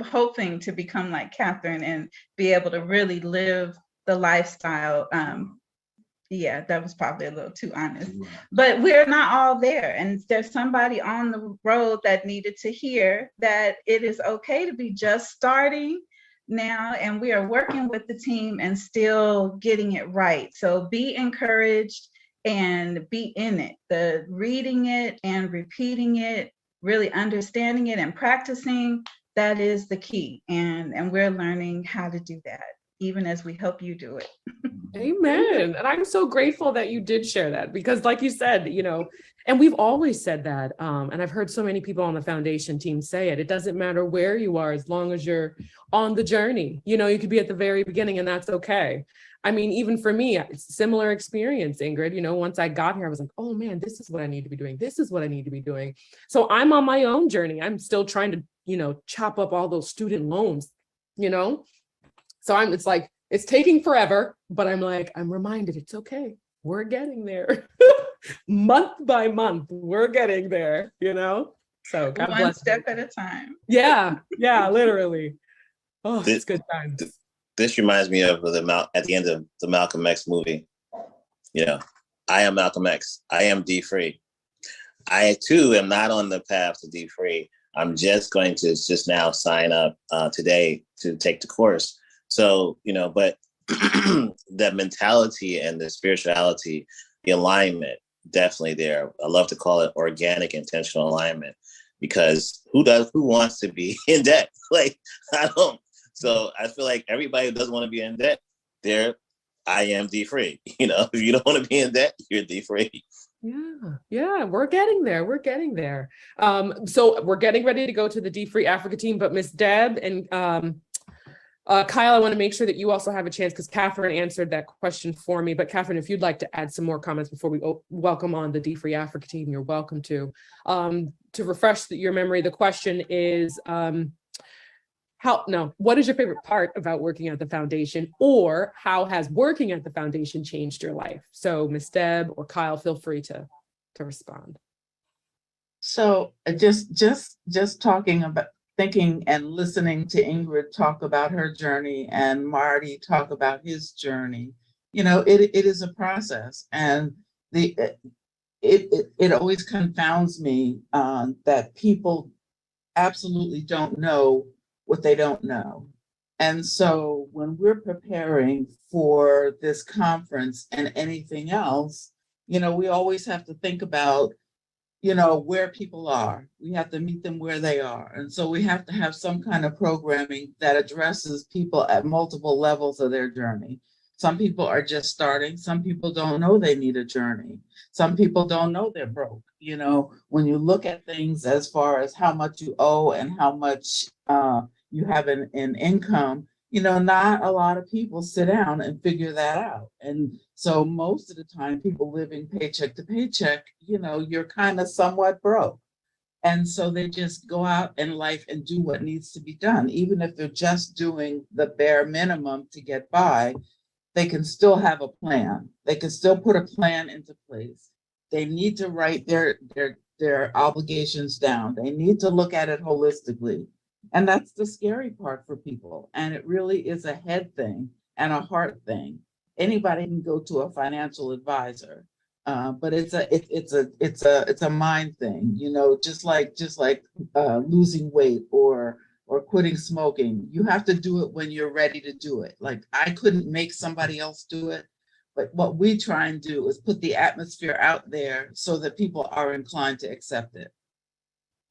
hoping to become like Catherine and be able to really live the lifestyle. Yeah, that was probably a little too honest, but we're not all there. And there's somebody on the road that needed to hear that it is okay to be just starting now, and we are working with the team and still getting it right. So be encouraged and be in it. The reading it and repeating it, really understanding it and practicing, that is the key. And we're learning how to do that, even as we help you do it. Amen. And I'm so grateful that you did share that, because like you said, and we've always said that. And I've heard so many people on the foundation team say it. It doesn't matter where you are, as long as you're on the journey. You could be at the very beginning, and that's okay. I mean, even for me, it's a similar experience, Ingrid. Once I got here, I was like, oh man, this is what I need to be doing. This is what I need to be doing. So I'm on my own journey. I'm still trying to, chop up all those student loans, So it's like, it's taking forever, but I'm reminded it's okay. We're getting there. Month by month, we're getting there, So God bless. One step at a time. Yeah, literally. Oh, it's good times. This reminds me of at the end of the Malcolm X movie. I am Malcolm X. I am dfree. I too am not on the path to dfree. I'm just going to now sign up today to take the course. So, but that mentality and the spirituality, the alignment, definitely there. I love to call it organic, intentional alignment, because who wants to be in debt? I don't. So I feel like everybody who doesn't want to be in debt, I am dfree. If you don't want to be in debt, you're dfree. Yeah, we're getting there. So we're getting ready to go to the dfree Africa team, but Miss Deb and Kyle, I want to make sure that you also have a chance, because Catherine answered that question for me. But Catherine, if you'd like to add some more comments before we welcome on the dfree Africa team, you're welcome to. To refresh your memory, the question is, what is your favorite part about working at the foundation, or how has working at the foundation changed your life? So Ms. Deb or Kyle, feel free to respond. So just talking about, thinking and listening to Ingrid talk about her journey and Marty talk about his journey, it is a process, and it always confounds me that people absolutely don't know what they don't know. And so when we're preparing for this conference and anything else, we always have to think about, where people are. We have to meet them where they are. And so we have to have some kind of programming that addresses people at multiple levels of their journey. Some people are just starting. Some people don't know they need a journey. Some people don't know they're broke. When you look at things as far as how much you owe and how much you have in income, not a lot of people sit down and figure that out. And so most of the time, people living paycheck to paycheck, you're kind of somewhat broke. And so they just go out in life and do what needs to be done. Even if they're just doing the bare minimum to get by, they can still have a plan. They can still put a plan into place. They need to write their obligations down. They need to look at it holistically. And that's the scary part for people. And it really is a head thing and a heart thing. Anybody can go to a financial advisor, but it's a mind thing. Just like losing weight or quitting smoking. You have to do it when you're ready to do it. Like, I couldn't make somebody else do it, but what we try and do is put the atmosphere out there so that people are inclined to accept it.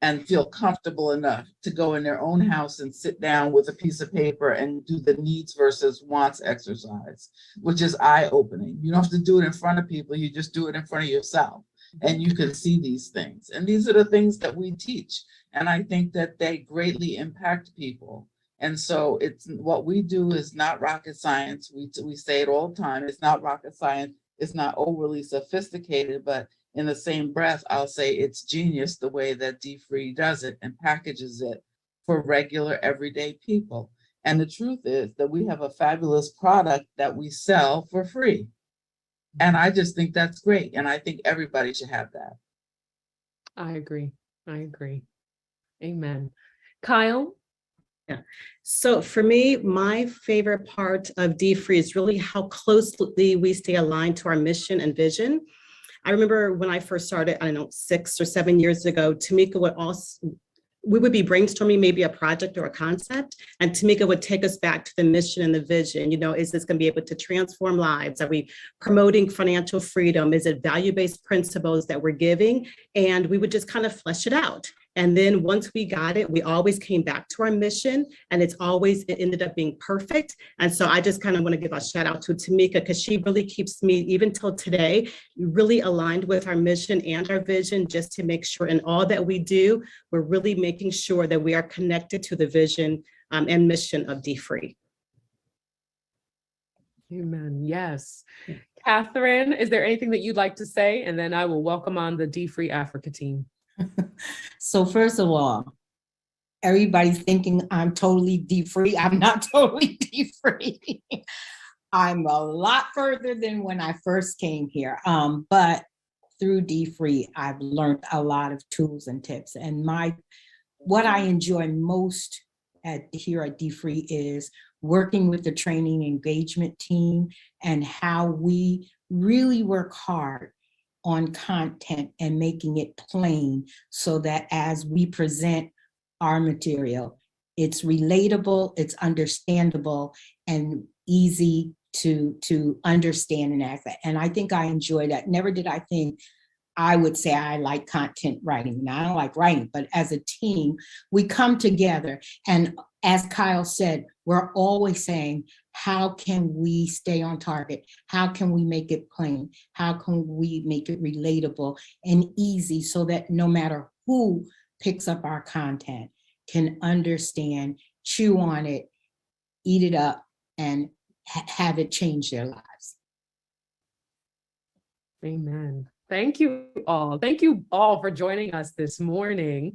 and feel comfortable enough to go in their own house and sit down with a piece of paper and do the needs versus wants exercise, which is eye-opening. You don't have to do it in front of people, you just do it in front of yourself, and you can see these things. And these are the things that we teach. And I think that they greatly impact people. And so it's what we do is not rocket science. We say it all the time. It's not rocket science. It's not overly sophisticated, but in the same breath, I'll say it's genius the way that dfree does it and packages it for regular everyday people. And the truth is that we have a fabulous product that we sell for free. And I just think that's great. And I think everybody should have that. I agree. I agree. Amen. Kyle? Yeah. So for me, my favorite part of dfree is really how closely we stay aligned to our mission and vision. I remember when I first started, I don't know, 6 or 7 years ago, Tamika would also, we would be brainstorming maybe a project or a concept, and Tamika would take us back to the mission and the vision. You know, is this going to be able to transform lives? Are we promoting financial freedom? Is it value-based principles that we're giving? And we would just kind of flesh it out. And then once we got it, we always came back to our mission, and it ended up being perfect. And so I just kind of want to give a shout out to Tamika, because she really keeps me, even till today, really aligned with our mission and our vision, just to make sure in all that we do, we're really making sure that we are connected to the vision and mission of dfree. Amen. Yes. Catherine, is there anything that you'd like to say? And then I will welcome on the dfree Africa team. So first of all, everybody's thinking I'm totally dfree. I'm not totally dfree. I'm a lot further than when I first came here. But through dfree, I've learned a lot of tools and tips. And what I enjoy most here at dfree is working with the training engagement team and how we really work hard on content and making it plain so that as we present our material, it's relatable, it's understandable, and easy to understand and access. And I think I enjoy that. Never did I think I would say I like content writing. Now, I don't like writing, but as a team, we come together. And as Kyle said, we're always saying, how can we stay on target? How can we make it plain? How can we make it relatable and easy so that no matter who picks up our content can understand, chew on it, eat it up, and have it change their lives? Amen. Thank you all. Thank you all for joining us this morning.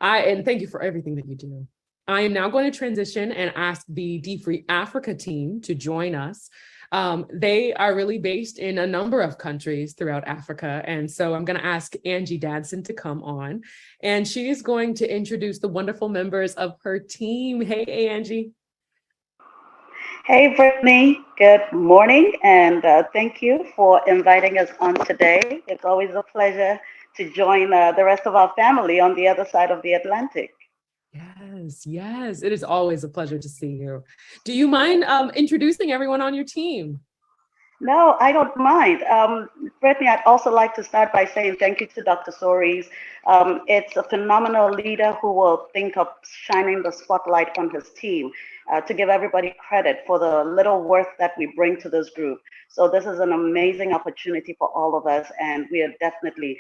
And thank you for everything that you do. I am now going to transition and ask the dfree Africa team to join us. They are really based in a number of countries throughout Africa. And so I'm going to ask Angie Dadson to come on, and she is going to introduce the wonderful members of her team. Hey, Angie. Hey, Brittany, good morning, and thank you for inviting us on today. It's always a pleasure to join the rest of our family on the other side of the Atlantic. Yes, it is always a pleasure to see you. Do you mind introducing everyone on your team? No, I don't mind. Brittany, I'd also like to start by saying thank you to Dr. Soares. It's a phenomenal leader who will think of shining the spotlight on his team to give everybody credit for the little worth that we bring to this group. So this is an amazing opportunity for all of us, and we are definitely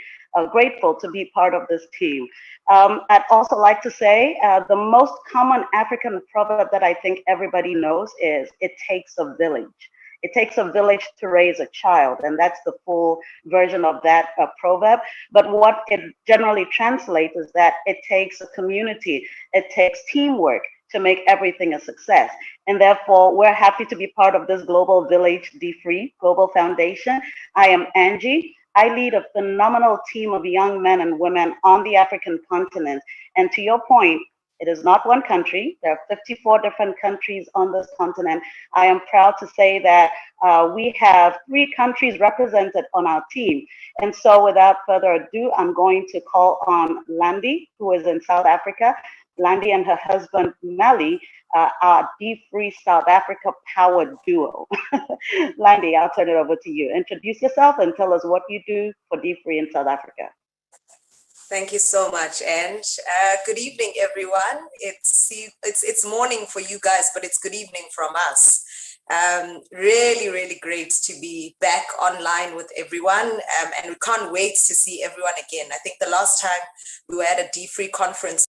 grateful to be part of this team. I'd also like to say the most common African proverb that I think everybody knows is, it takes a village. It takes a village to raise a child, and that's the full version of that proverb. But what it generally translates is that it takes a community, it takes teamwork to make everything a success. And therefore, we're happy to be part of this Global Village dfree Global Foundation. I am Angie. I lead a phenomenal team of young men and women on the African continent. And to your point, it is not one country. There are 54 different countries on this continent. I am proud to say that we have 3 countries represented on our team. And so without further ado, I'm going to call on Landy, who is in South Africa. Landy and her husband, Mali, are dfree South Africa power duo. Landy, I'll turn it over to you. Introduce yourself and tell us what you do for dfree in South Africa. Thank you so much, and good evening, everyone. It's morning for you guys, but it's good evening from us. Really, really great to be back online with everyone, and we can't wait to see everyone again. I think the last time we were at a dfree conference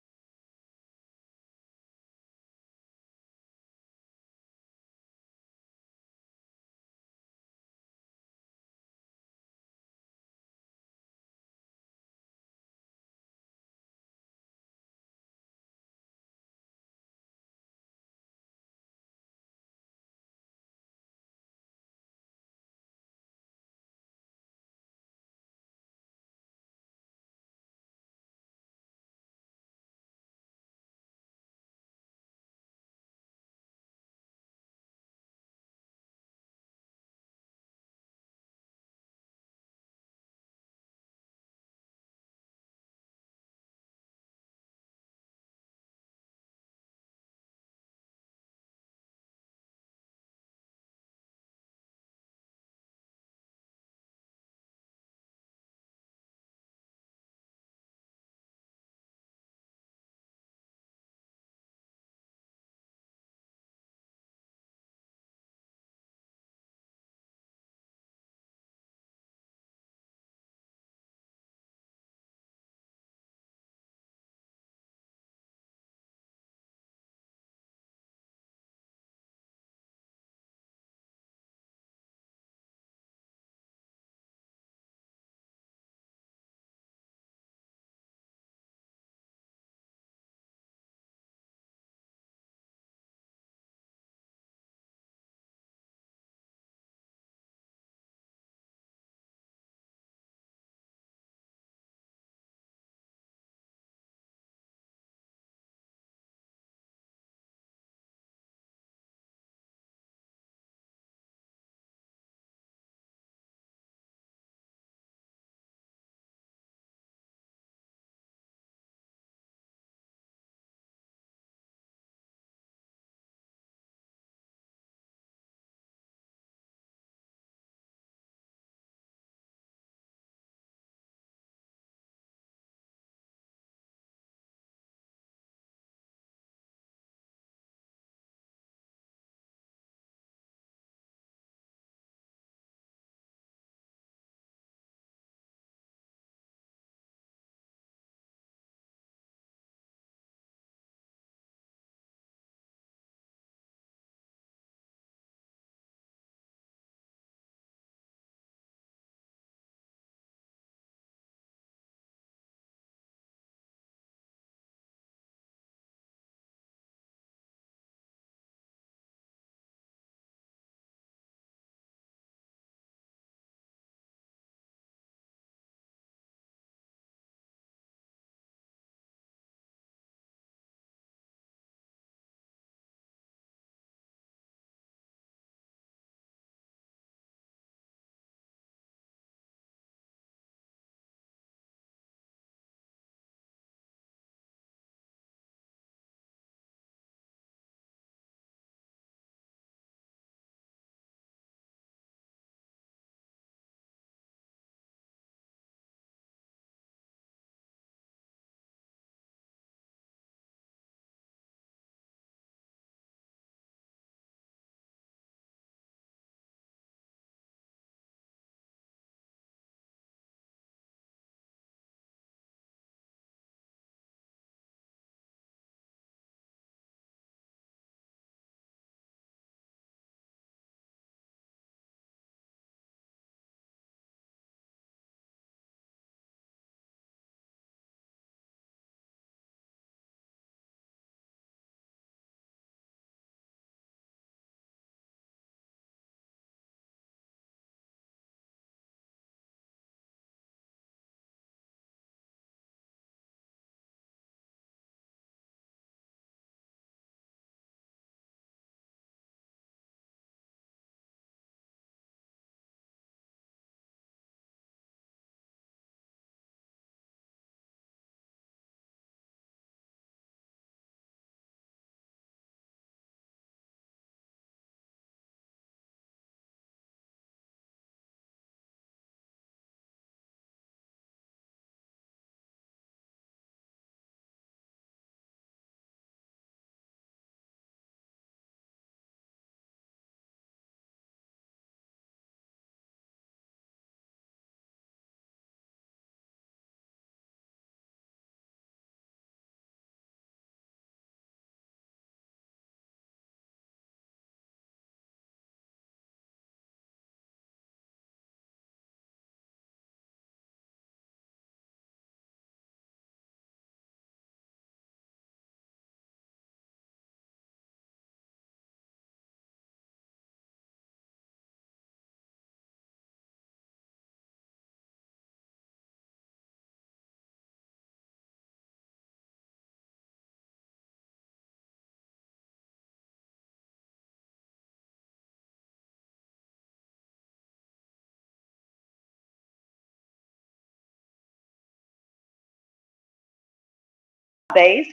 based.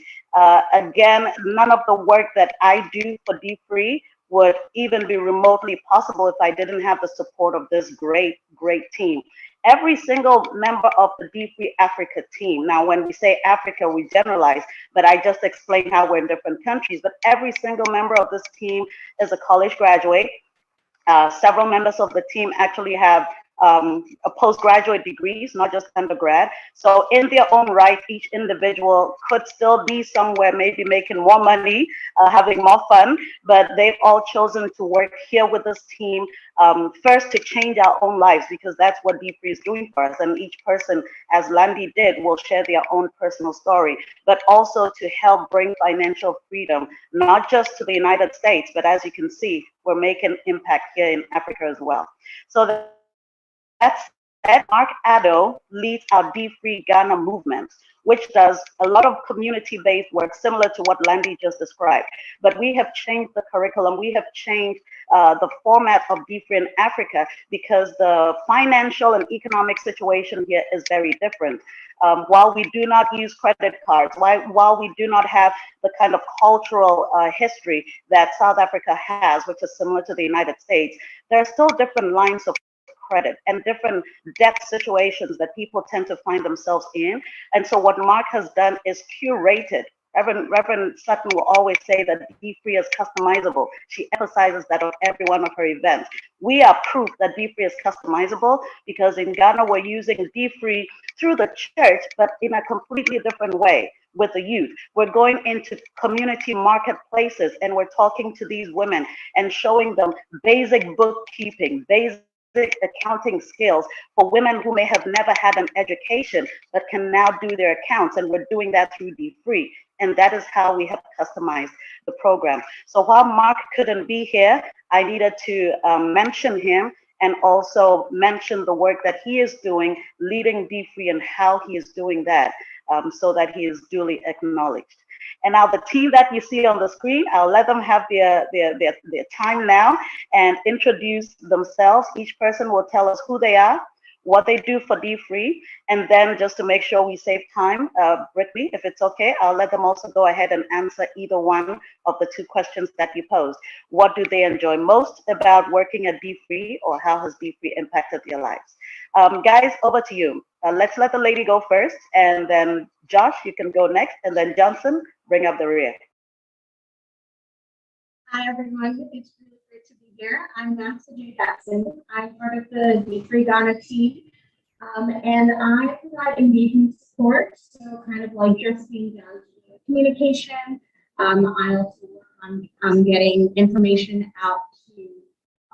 Again, none of the work that I do for dfree would even be remotely possible if I didn't have the support of this great team. Every single member of the dfree Africa team. Now, when we say Africa, we generalize, but I just explained how we're in different countries. But every single member of this team is a college graduate. Several members of the team actually have a postgraduate degrees, not just undergrad. So in their own right, each individual could still be somewhere, maybe making more money, having more fun, but they've all chosen to work here with this team, first to change our own lives, because that's what dfree is doing for us. And each person, as Landy did, will share their own personal story, but also to help bring financial freedom, not just to the United States, but as you can see, we're making impact here in Africa as well. So that's Mark Addo leads our dfree Ghana movement, which does a lot of community-based work similar to what Landy just described. But we have changed the curriculum. We have changed the format of dfree in Africa because the financial and economic situation here is very different. While we do not use credit cards, while we do not have the kind of cultural history that South Africa has, which is similar to the United States, there are still different lines of credit and different debt situations that people tend to find themselves in. And so what Mark has done is curated. Reverend Sutton will always say that dfree is customizable. She emphasizes that on every one of her events. We are proof that dfree is customizable because in Ghana, we're using dfree through the church, but in a completely different way with the youth. We're going into community marketplaces and we're talking to these women and showing them basic bookkeeping, basic accounting skills for women who may have never had an education but can now do their accounts, and we're doing that through dfree, and that is how we have customized the program. So while Mark couldn't be here, I needed to mention him and also mention the work that he is doing leading dfree and how he is doing that, so that he is duly acknowledged. And now the team that you see on the screen, I'll let them have their time now and introduce themselves. Each person will tell us who they are, what they do for dfree, and then just to make sure we save time, Brittany, if it's okay, I'll let them also go ahead and answer either one of the two questions that you posed. What do they enjoy most about working at dfree, or how has dfree impacted their lives? Guys, over to you. Let's let the lady go first, and then Josh, you can go next, and then Johnson, bring up the rear. Hi, everyone. It's really great to be here. I'm Maxa J. Jackson. I'm part of the dfree Ghana team, and I provide engagement support, so kind of like just being down to communication. I also work on getting information out to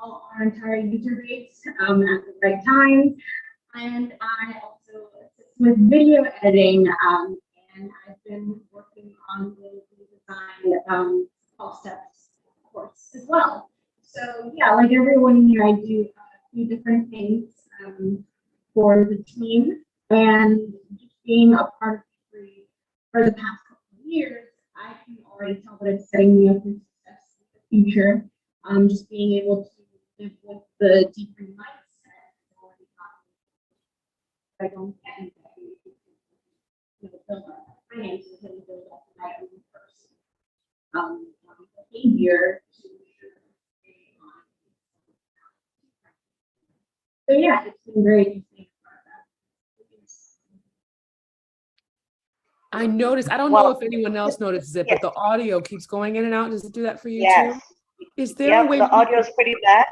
our entire user base at the right time. And I also assist with video editing, and I've been working on the design 12 steps course as well. So yeah, like everyone here, I do a few different things for the team, and just being a part of dfree for the past couple of years, I can already tell that it's setting me up for success in the future. Just being able to live with the dfree mindset. I don't think build up finances and build up my own personal behavior to ensure so yeah, it's been great. I noticed, I don't know if anyone else notices it, but the audio keeps going in and out. Does it do that for you too? Is there a way? The audio is pretty bad.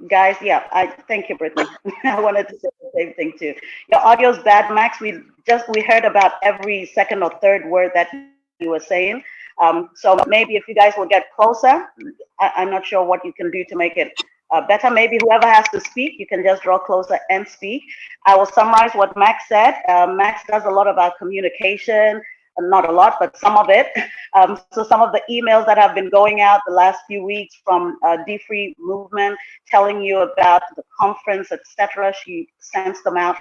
Guys, I thank you, Brittany. I wanted to say the same thing too. Your audio is bad, Max. We heard about every second or third word that you were saying. So maybe if you guys will get closer, I'm not sure what you can do to make it better. Maybe whoever has to speak, you can just draw closer and speak. I will summarize what Max said. Max does a lot of our communication, not a lot, but some of it. So some of the emails that have been going out the last few weeks from dfree movement, telling you about the conference, etc. She sends them out.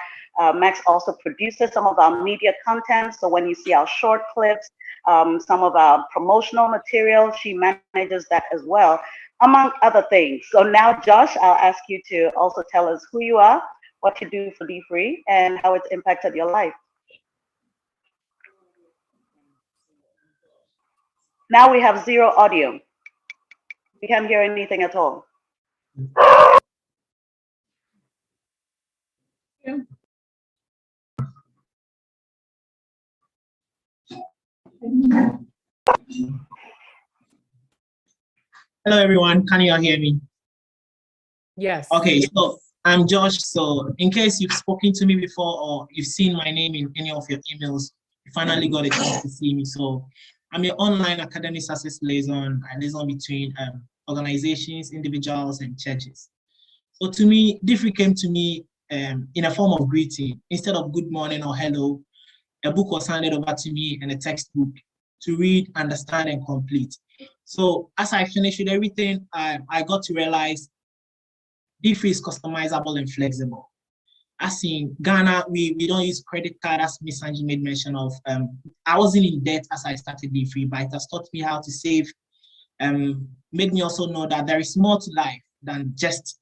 Max also produces some of our media content. So when you see our short clips, some of our promotional material, she manages that as well, among other things. So now, Josh, I'll ask you to also tell us who you are, what you do for dfree, and how it's impacted your life. Now we have zero audio. We can't hear anything at all. Hello, everyone. Can you all hear me? Yes. Okay, so I'm Josh. So in case you've spoken to me before or you've seen my name in any of your emails, you finally got a chance to see me. So I'm your online academic success liaison. I liaison between organizations, individuals, and churches. So to me, dfree came to me in a form of greeting. Instead of good morning or hello, a book was handed over to me and a textbook to read, understand, and complete. So as I finished with everything, I got to realize dfree is customizable and flexible. As in Ghana, we don't use credit card, as Ms. Angie made mention of. I wasn't in debt as I started dfree, but it has taught me how to save. Made me also know that there is more to life than just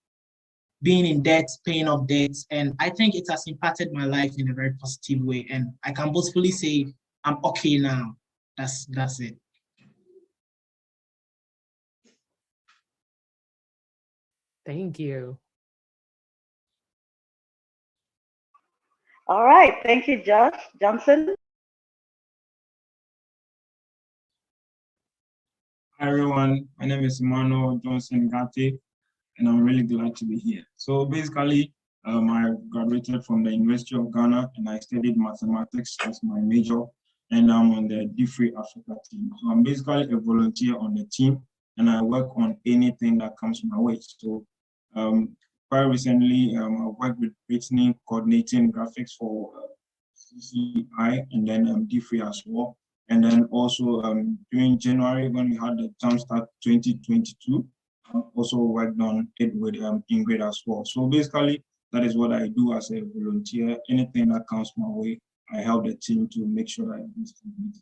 being in debt, paying off debts. And I think it has impacted my life in a very positive way. And I can boastfully say I'm okay now. That's it. Thank you. All right, thank you, Josh. Johnson? Hi everyone, my name is Emmanuel Johnson Gatti, and I'm really glad to be here. So basically, I graduated from the University of Ghana and I studied mathematics as my major, and I'm on the dfree Africa team. So I'm basically a volunteer on the team and I work on anything that comes my way. So quite recently, I worked with Brittany coordinating graphics for CCI and then dfree as well. And then also during January, when we had the Jumpstart 2022, also worked on it with Ingrid as well. So basically, that is what I do as a volunteer. Anything that comes my way, I help the team to make sure that it is complete.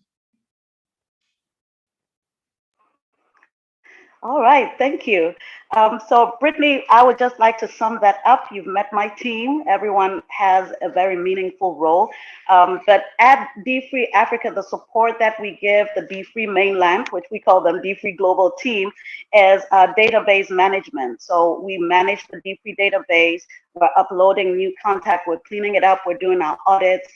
All right, thank you. So Brittany, I would just like to sum that up. You've met my team. Everyone has a very meaningful role. But at dfree Africa, the support that we give the dfree mainland, which we call them dfree global team, is database management. So we manage the dfree database. We're uploading new content. We're cleaning it up. We're doing our audits.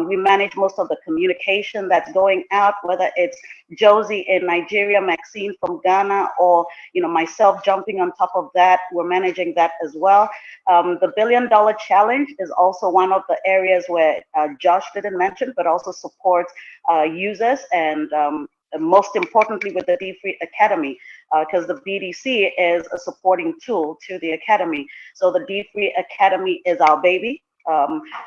We manage most of the communication that's going out, whether it's Josie in Nigeria, Maxine from Ghana, or myself jumping on top of that. We're managing that as well. The $1 Billion Challenge is also one of the areas where Josh didn't mention, but also supports users, and most importantly with the dfree Academy, because the BDC is a supporting tool to the Academy. So the dfree Academy is our baby.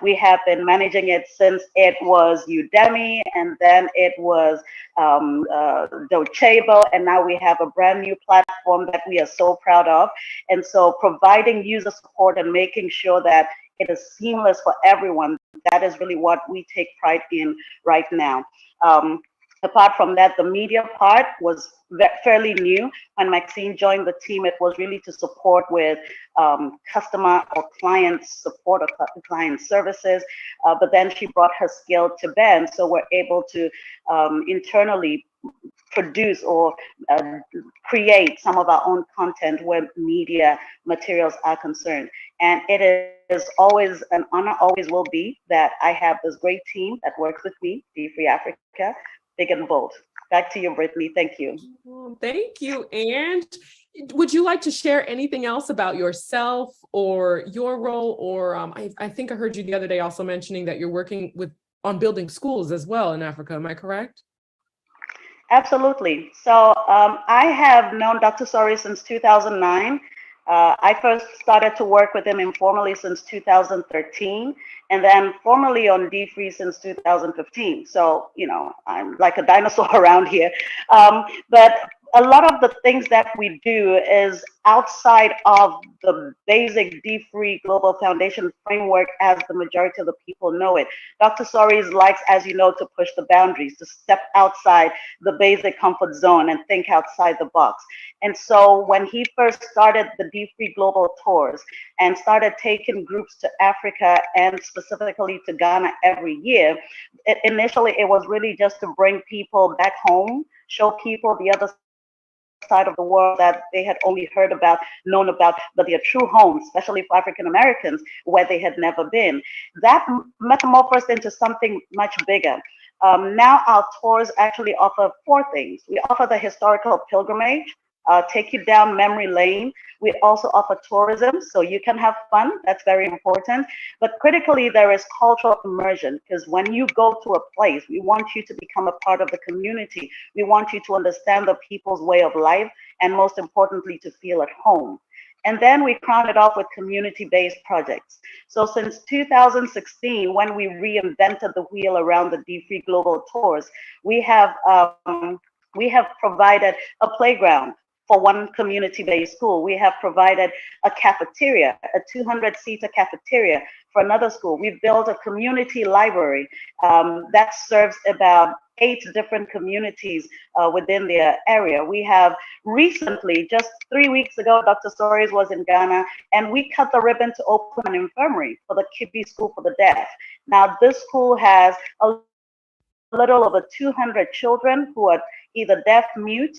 We have been managing it since it was Udemy, and then it was Docebo, and now we have a brand new platform that we are so proud of. And so providing user support and making sure that it is seamless for everyone, that is really what we take pride in right now. Apart from that, the media part was fairly new. When Maxine joined the team, it was really to support with customer or client support or client services. But then she brought her skill to bear. So we're able to internally produce or create some of our own content where media materials are concerned. And it is always an honor, always will be, that I have this great team that works with me, dfree Africa, big and bold. Back to you, Brittany. Thank you. Thank you. And would you like to share anything else about yourself or your role? Or I think I heard you the other day also mentioning that you're working on building schools as well in Africa. Am I correct? Absolutely. So I have known Dr. Sori since 2009. I first started to work with him informally since 2013, and then formally on dfree since 2015. So, I'm like a dinosaur around here. But a lot of the things that we do is outside of the basic dfree Global Foundation framework as the majority of the people know it. Dr. Soares likes, as you know, to push the boundaries, to step outside the basic comfort zone and think outside the box. And so when he first started the dfree Global Tours and started taking groups to Africa and specifically to Ghana every year, initially it was really just to bring people back home, show people the other side of the world that they had only heard about, known about, but their true homes, especially for African Americans, where they had never been. That metamorphosed into something much bigger. Now our tours actually offer four things. We offer the historical pilgrimage, take you down memory lane. We also offer tourism, so you can have fun. That's very important. But critically, there is cultural immersion, because when you go to a place, we want you to become a part of the community. We want you to understand the people's way of life, and most importantly, to feel at home. And then we crown it off with community-based projects. So since 2016, when we reinvented the wheel around the dfree Global Tours, we have provided a playground for one community-based school. We have provided a cafeteria, a 200-seater cafeteria for another school. We've built a community library that serves about 8 different communities within their area. We have recently, just 3 weeks ago, Dr. Soares was in Ghana, and we cut the ribbon to open an infirmary for the Kibbe School for the Deaf. Now, this school has a little over 200 children who are either deaf, mute,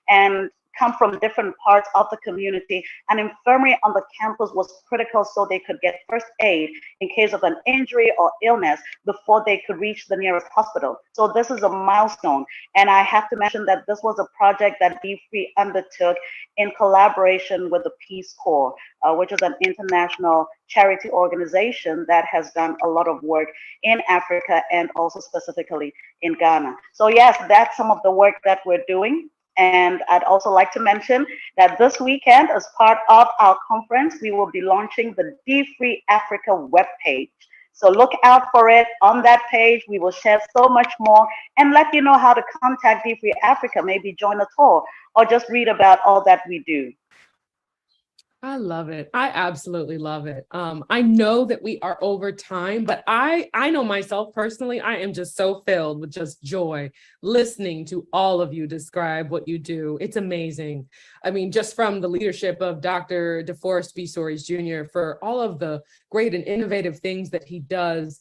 and come from different parts of the community. An infirmary on the campus was critical so they could get first aid in case of an injury or illness before they could reach the nearest hospital. So this is a milestone. And I have to mention that this was a project that dfree undertook in collaboration with the Peace Corps, which is an international charity organization that has done a lot of work in Africa and also specifically in Ghana. So yes, that's some of the work that we're doing. And I'd also like to mention that this weekend, as part of our conference, we will be launching the dfree Africa webpage. So look out for it on that page. We will share so much more and let you know how to contact dfree Africa, maybe join a tour or just read about all that we do. I love it. I absolutely love it. I know that we are over time, but I know myself personally, I am just so filled with just joy listening to all of you describe what you do. It's amazing. I mean, just from the leadership of Dr. DeForest B. Soares Jr. for all of the great and innovative things that he does,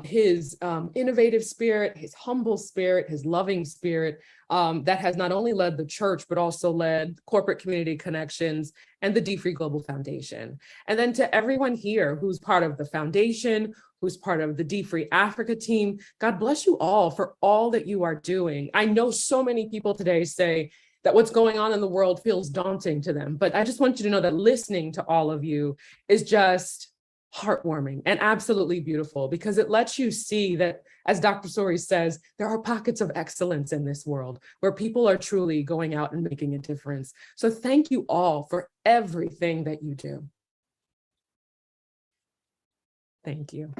his innovative spirit, his humble spirit, his loving spirit, that has not only led the church, but also led corporate community connections and the dfree Global Foundation. And then to everyone here who's part of the foundation, who's part of the dfree Africa team, God bless you all for all that you are doing. I know so many people today say that what's going on in the world feels daunting to them, but I just want you to know that listening to all of you is just heartwarming and absolutely beautiful, because it lets you see that, as Dr. Soares says, there are pockets of excellence in this world where people are truly going out and making a difference. So thank you all for everything that you do. Thank you.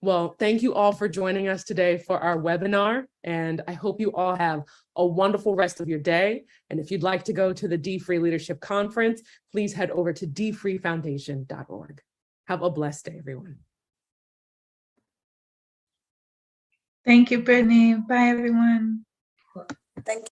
Well, thank you all for joining us today for our webinar, and I hope you all have a wonderful rest of your day. And if you'd like to go to the dfree Leadership Conference, please head over to dfreefoundation.org. Have a blessed day, everyone. Thank you, Brittany. Bye, everyone. Thank you.